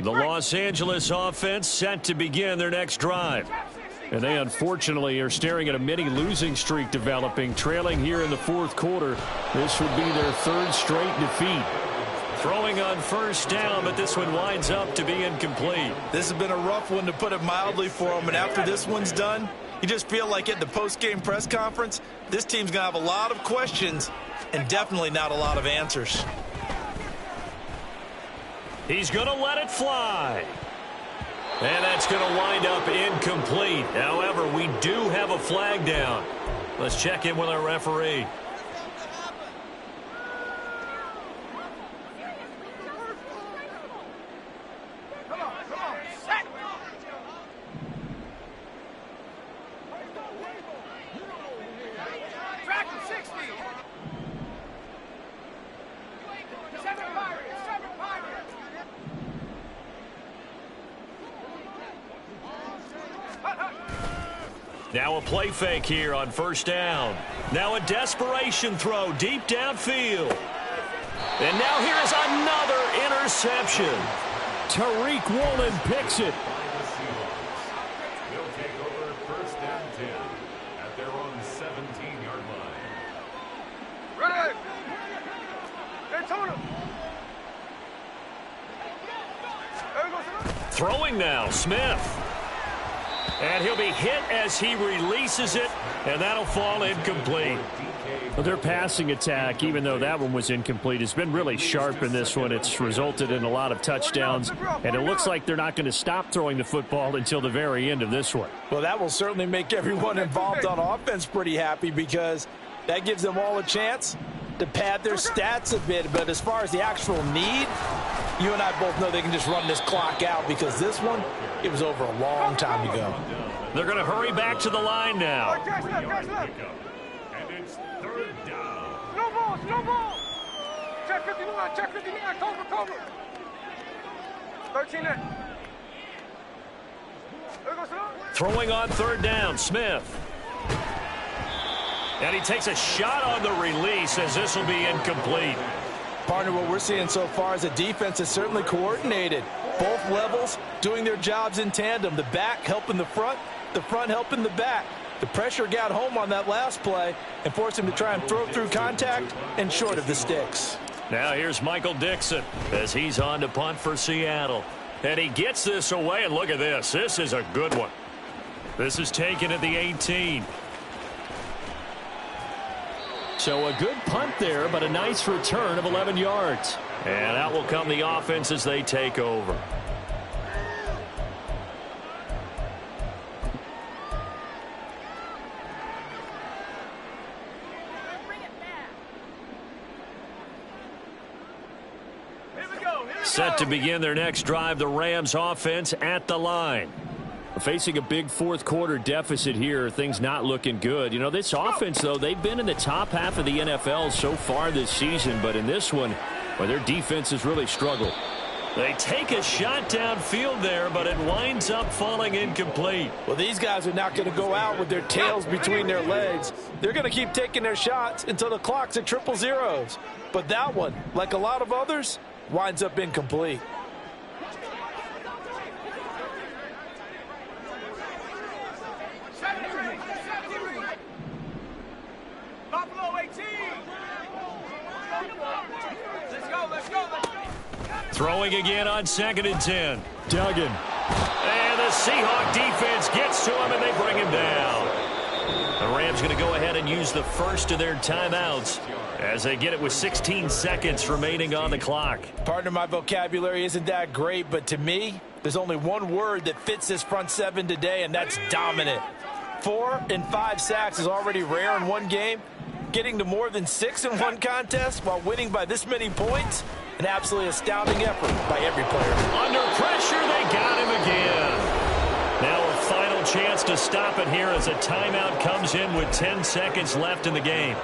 The Los Angeles offense set to begin their next drive. And they unfortunately are staring at a mini losing streak developing, trailing here in the fourth quarter. This would be their third straight defeat. Throwing on first down, but this one winds up to be incomplete. This has been a rough one, to put it mildly, for them. And after this one's done, you just feel like at the post-game press conference, this team's going to have a lot of questions and definitely not a lot of answers. He's going to let it fly. And that's going to wind up incomplete. However, we do have a flag down. Let's check in with our referee. Now a play fake here on first down. Now a desperation throw deep downfield. And now here is another interception. Tariq Woolen picks it. They'll take over first and 10 at their own 17-yard line. Ready! Daytona! Throwing now, Smith. And he'll be hit as he releases it, and that'll fall incomplete. Well, their passing attack, even though that one was incomplete, has been really sharp in this one. It's resulted in a lot of touchdowns, and it looks like they're not going to stop throwing the football until the very end of this one. Well, that will certainly make everyone involved on offense pretty happy, because that gives them all a chance to pad their stats a bit. But as far as the actual need, you and I both know they can just run this clock out, because this one, it was over a long time ago. They're going to hurry back to the line now. And it's third down. Slow ball. Check 59, cover. 13 in. Throwing on third down, Smith. And he takes a shot on the release as this will be incomplete. Partner, what we're seeing so far is a defense that's certainly coordinated. Both levels doing their jobs in tandem. The back helping the front helping the back. The pressure got home on that last play and forced him to try and throw through contact and short of the sticks. Now here's Michael Dixon as he's on to punt for Seattle. And he gets this away, and look at this. This is a good one. This is taken at the 18. So a good punt there, but a nice return of 11 yards. And out will come the offense as they take over. Set to begin their next drive, the Rams offense at the line. Facing a big fourth quarter deficit here, things not looking good. You know, this offense, though, they've been in the top half of the NFL so far this season, but in this one, well, their defense has really struggled. They take a shot downfield there, but it winds up falling incomplete. Well, these guys are not going to go out with their tails between their legs. They're going to keep taking their shots until the clock's at 000. But that one, like a lot of others, winds up incomplete. Buffalo 18. Let's go. Throwing again on 2nd and 10. Duggan. And the Seahawk defense gets to him, and they bring him down. The Rams going to go ahead and use the first of their timeouts as they get it with 16 seconds remaining on the clock. Partner, my vocabulary isn't that great, but to me, there's only one word that fits this front seven today, and that's dominant. 4 and 5 sacks is already rare in one game. Getting to more than 6 in one contest while winning by this many points, an absolutely astounding effort by every player. Under pressure, they got him again. Now a final chance to stop it here as a timeout comes in with 10 seconds left in the game.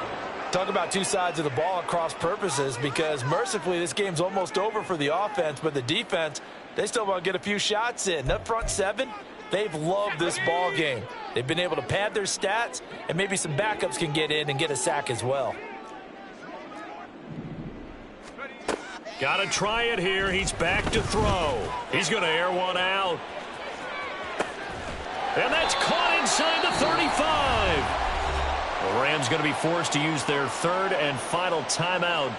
Talk about two sides of the ball at cross purposes, because mercifully this game's almost over for the offense, but the defense, they still want to get a few shots in. That front seven, they've loved this ball game. They've been able to pad their stats, and maybe some backups can get in and get a sack as well. Got to try it here. He's back to throw. He's going to air one out. And that's caught inside the 35. The Rams going to be forced to use their third and final timeout.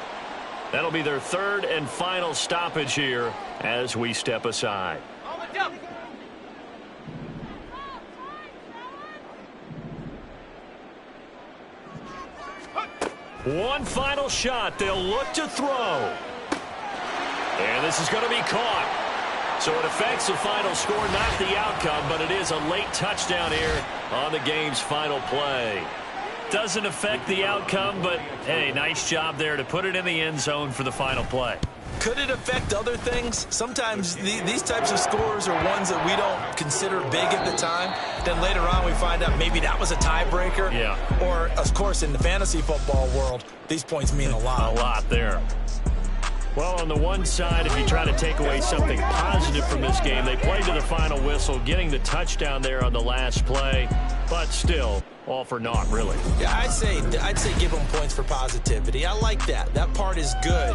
That'll be their third and final stoppage here as we step aside. One final shot. They'll look to throw. And this is going to be caught. So it affects the final score, not the outcome, but it is a late touchdown here on the game's final play. Doesn't affect the outcome, but, hey, nice job there to put it in the end zone for the final play. Could it affect other things? Sometimes these types of scores are ones that we don't consider big at the time. Then later on we find out maybe that was a tiebreaker. Yeah. Or, of course, in the fantasy football world, these points mean a lot. A lot there. Well, on the one side, if you try to take away something positive from this game, they played to the final whistle, getting the touchdown there on the last play, but still, all for naught, really. Yeah, I'd say give them points for positivity. I like that. That part is good.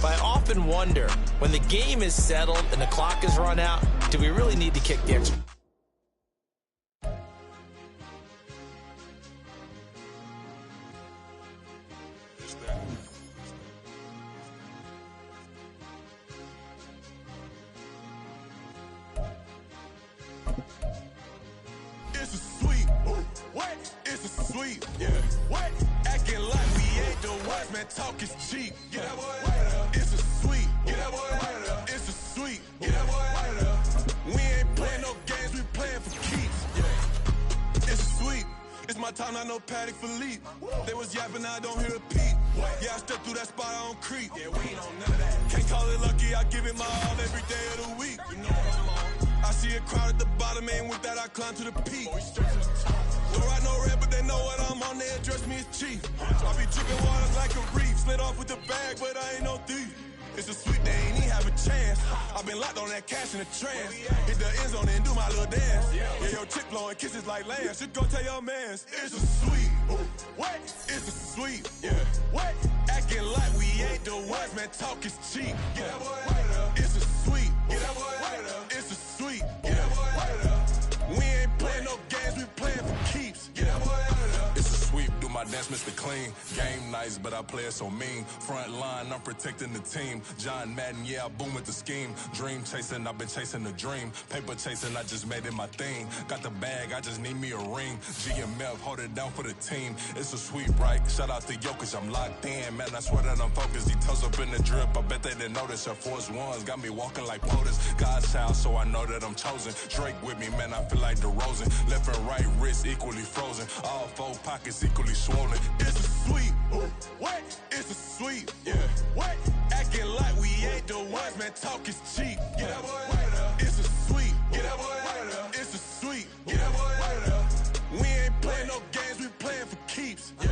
But I often wonder, when the game is settled and the clock is run out, do we really need to kick the extra? Yeah. What? Acting like we ain't the ones, man. Talk is cheap. Get that boy. It's a sweet. Get that boy. It's a sweet. Get that boy. We ain't playing no games. We playing for keeps. Yeah. It's a sweet. It's my time, not no paddock for leap. They was yapping, I don't hear a peep. Yeah, I step through that spot, I don't creep. Yeah, we ain't on none of that. Can't call it lucky, I give it my all every day of the week. You know what I'm on. I see a crowd at the bottom, and with that I climb to the peak. Don't ride no red, but they know what I'm on. They address me as chief. I be dripping water like a reef. Slid off with the bag, but I ain't no thief. It's a sweet, they ain't even have a chance. I've been locked on that cash in the trance. Hit the end zone and do my little dance. Yeah, your chick blowing kisses like lambs. You go tell your mans. It's a sweet. What? It's a sweet. Yeah. What? Acting like we ain't the ones, man. Talk is cheap. Get that boy. It's a sweet. Get that boy. It's a sweet. Get that boy. We ain't playing no games. We playing for keeps. Get that boy. It's a sweep. Do my dance, Mr. Clean. Game nice, but I play it so mean. Front line, I'm protecting the team. John Madden, yeah, I boom with the scheme. Dream chasing, I've been chasing the dream. Paper chasing, I just made it my thing. Got the bag, I just need me a ring. GMF, hold it down for the team. It's a sweep, right? Shout out to Jokic, I'm locked in. Man, I swear that I'm focused. He toes up in the drip. I bet they didn't notice. Her force ones got me walking like POTUS. God's child, so I know that I'm chosen. Drake with me, man, I feel like DeRozan. Left and right wrist equally frozen. All four pockets equally swollen. It's a sweep. What? It's a sweep. Yeah. What? Acting like we ain't the ones, man. Talk is cheap. Get that boy. It's a sweep. Get that boy. It's a sweep. Get that boy. We ain't playing no games. We playing for keeps. Yeah.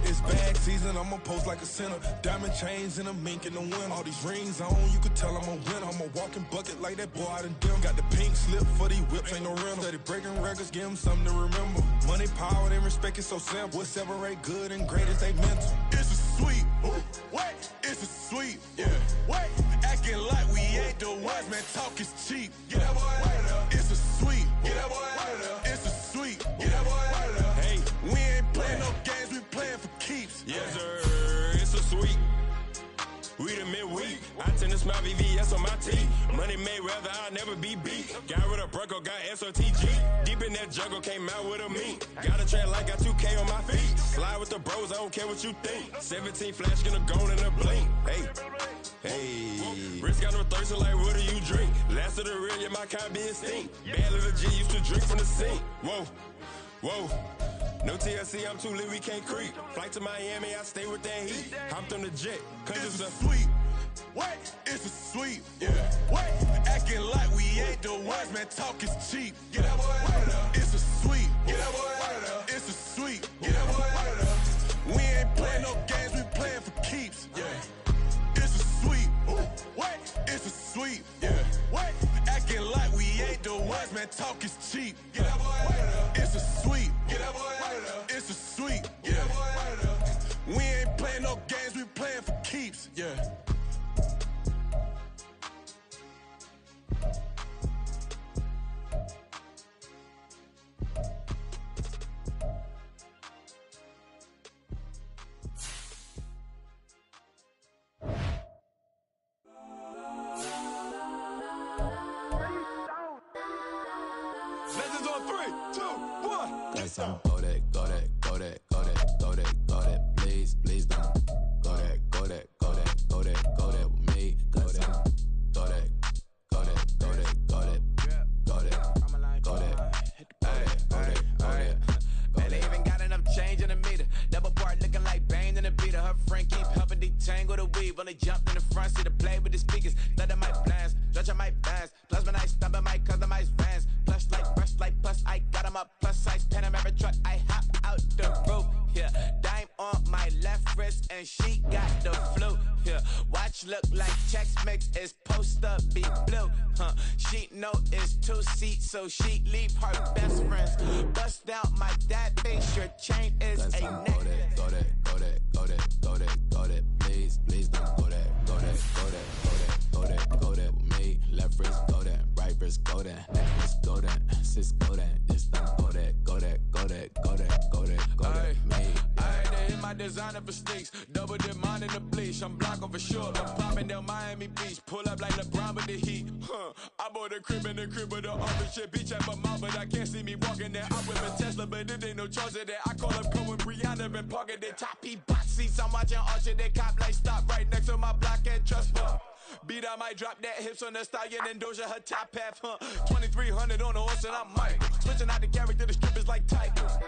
It's bag season, I'm a post like a center. Diamond chains and a mink in the wind. All these rings on, you could tell I'm a winner. I'm a walking bucket like that boy out in Denver. Got the pink slip for these whips, ain't no rental. Steady breaking records, give them something to remember. Money, power, and respect is so simple. What separate good and great is they mental. It's a sweet, wait, it's a sweet, yeah. Wait, acting like we ain't the ones, man, talk is cheap. Get that boy out of there. It's a sweet, get that boy out of there. It's a sweet, get that boy out of there. Hey, we ain't playing no games, we playing for keeps. Yes, sir, it's a sweet. We the midweek. I tend to smile VVS on my teeth. Money made rather I'll never be beat. Got rid of Bronco, got SOTG. Deep in that jungle, came out with a meat. Got a track like got 2K on my feet. Slide with the bros, I don't care what you think. 17 flash gonna go in a blink. Hey, Rich got no thirst, like what do you drink? Last of the real, yeah, my kind be extinct. Bad little G used to drink from the sink. Whoa, whoa. No TLC, I'm too lit, we can't creep. Flight to Miami, I stay with that heat. Hopped on the jet, cause it's a sweet. Wait, it's a sweet. Yeah. Wait, acting like we ain't the ones, man, talk is cheap. Get that boy out of there. It's a sweet. Get that boy out of there. It's a sweet. Get that boy out of there. We ain't playing no games, we playing for keeps. Yeah. It's a sweet. Wait, it's a sweet. Yeah. Wait, acting like we ain't the ones, man, talk is cheap. Get that boy out of there. It's a sweet. Get that boy out of there. It's a sweet. Yeah. Get that boy out of there. We ain't playing no games, we playing for keeps. Yeah. Some go that, go that, go that, go that, go that, go that, please, please don't go that, go that, go that, go that, go that with me, go that, go that, go that, go that, go that, go that, go that, Man, they even got enough change in the meter. Double part looking like Bane in the beater. Her friend keep helping detangle the weave. Only jumped in the front seat to play with the speakers. Thunder might blast, stretch my bands. Plus when I stumble, my customized vans. Plush like brush like plus I got them up. Plus size Panamera truck, I hop out the roof. Yeah, dime on my left wrist and she got the flu. Yeah, watch look like Chex Mix is post up be blue. She know it's 2 seats, so she leave her best friends. Bust out my dad face, your chain is a necklace. Go that, go that, go that, go that, go that, please, please don't go that, go that, go that, go that, go that, go that with me. Left wrist go that, right wrist go that, necklace go that, sis go that, this don't go that, go that, go that, go that, go that, go that, me. I had to hit my designer for sneaks, double dip mine in the bleach. I'm blocking for sure. I'm popping down Miami Beach, pull up like LeBron with the heat. I bought a crib in the crib with the office shit. Beach at my mouth, but I can't see me walking there. I whip a Tesla, but it ain't no charge of that. I call up Cohen, Brianna, and parking the top box seats. I'm watching Archer, they cop like stop right next to my block and trust fund. Beat, I might drop that hips on the stallion and Doja her top half, 2300 on the horse and I'm Mike. Switching out the character, the strippers like Titans.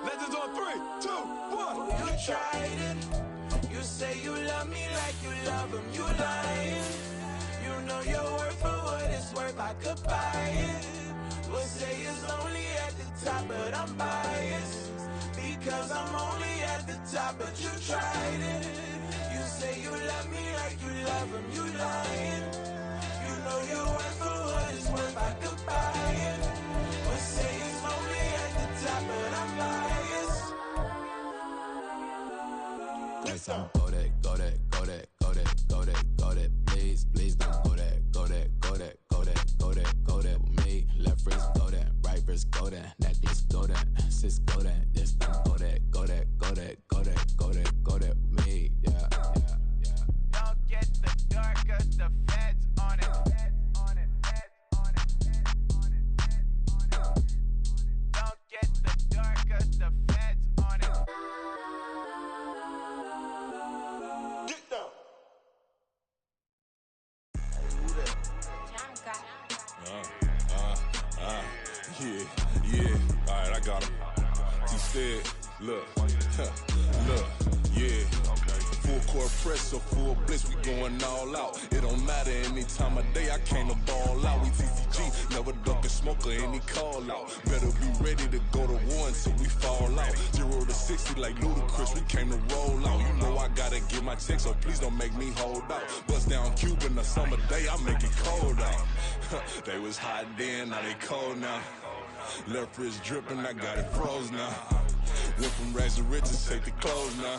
Legends on 3, 2, 1. You tried it. You say you love me like you love him. You lying. You know your worth for what it's worth. I could buy it. We'll say it's only at the top, but I'm biased because I'm only at the top. But you tried it. You say you love me like you love him. You lying. You know your worth for what it's worth. I could buy it. We'll say it's only at the top, but I'm biased. Go that, go that, go that, go that, go that, go that, please, please don't go that, go that, go that, go that, go that, go that with me. Left wrist go that, right wrist go that, necklace go that, sis go that, this don't go that, go that, go that, go that, go that, go that with me. Yeah, yeah, yeah. Don't get the dark, cause the feds on it. Don't get the dark, cause the feds on it. Get down. Yeah. Alright, I got him. He said, look, yeah. Full court press or full blitz, we going all out. It don't matter any time of day, I came to ball out. We TCG, never duck and smoke. smoker and he call out. Better be ready to go to one till we fall out. 0 to 60 like Ludacris, we came to roll out. You know I gotta get my check, so please don't make me hold out. Bust down Cuban a summer day, I make it cold out. They was hot then, now they cold now. Left wrist dripping, I got it froze now. Went from rags to riches, take the clothes now.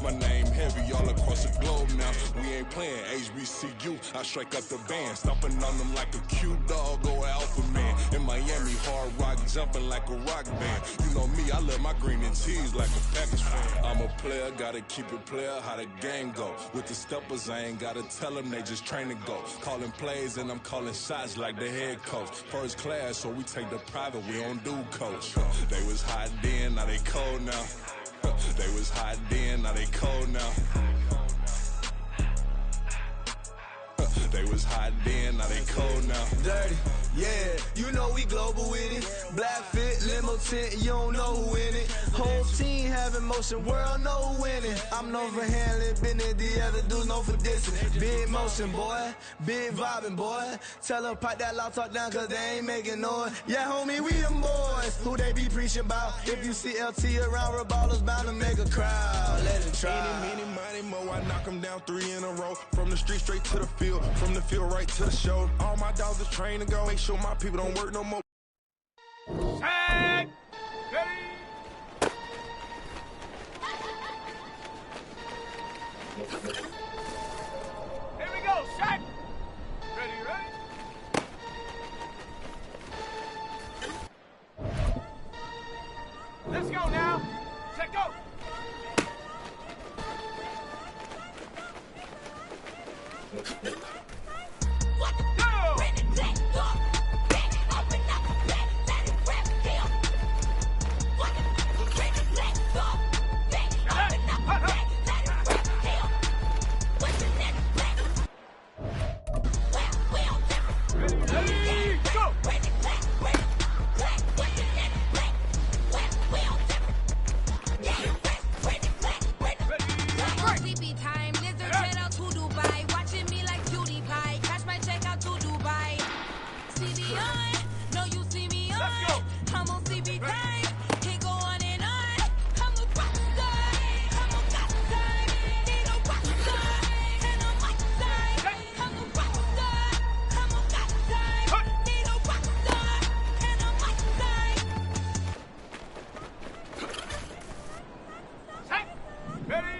My name heavy all across the globe now. We ain't playing HBCU, I strike up the band. Stomping on them like a cute dog or alpha man. In Miami, hard rock jumping like a rock band. You know me, I love my green and cheese like a Packers fan. I'm a player, gotta keep it player, how the game go. With the steppers, I ain't gotta tell them, they just train to go. Calling plays and I'm calling shots like the head coach. First class, so we take the private, we don't do coach. They was hot then, now they cold now. They was hot then, now they cold now. They was hot then, now they cold now. Dirty, yeah, you know we global with it. Black fit, limo tint, you don't know who in it. Whole team having motion, world know who winning. I'm known for handling business, the other dudes known for dissing. Big motion, boy, big vibing, boy. Tell them pipe that loud talk down, cause they ain't making noise. Yeah, homie, we them boys, who they be preaching about. If you see LT around, Reballo's bound to make a crowd. Let it try. Many, mo, I knock them down 3 in a row. From the street straight to the field, from the field right to the show. All my dogs are trained to go. Make sure my people don't work no more. Tag! Ready! Here we go, Shaq! Ready? Let's go now! Check go! What the go? Bring it back, go. Back, open up, back, let it rip, kill. What the? Bring it back, go. Back, open up, back, let it rip, kill. What's the next back? Well, we all different. Ready, go! Bring it back, what's the next back? Well, we all different. Yeah, bring it back, Sleepy time, lizard jet out to Dubai. Watching me like cutie pie. Cash my check out to Dubai. CBI, no you see me on. I'm on CB time. Can't go on and on. I'm a rock star. I'm a rock star. Need a rock star. And I'm my side. I'm a rock star. I'm a rock star. Need a rock star. And I'm my side. Ready?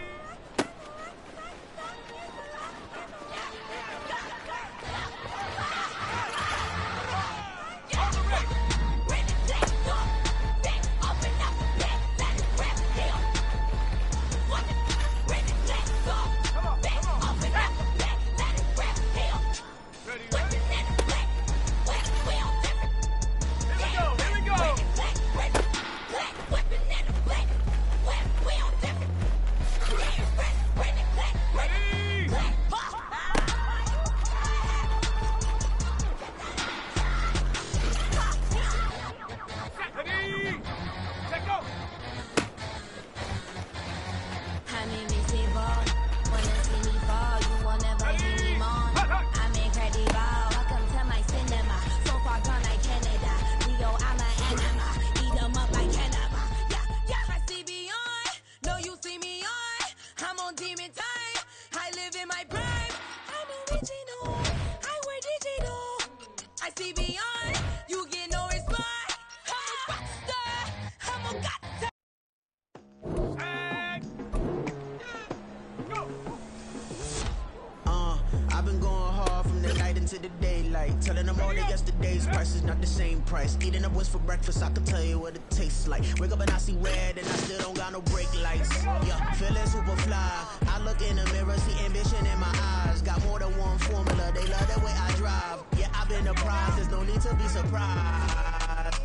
I've been going hard from the night into the daylight. Telling them all that yesterday's price is not the same price. Eating up what's for breakfast, I can tell you what it tastes like. Wake up and I see red and I still don't got no brake lights. Yeah, feeling super fly. I look in the mirror, see ambition in my eyes. Got more than one formula, they love the way I drive. Yeah, I've been apprised, there's no need to be surprised.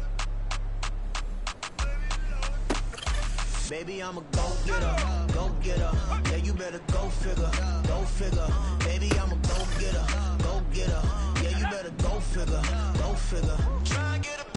Baby, I'm a go-getter, go-getter. Yeah, you better go figure, go figure. Baby, I'm a go-getter,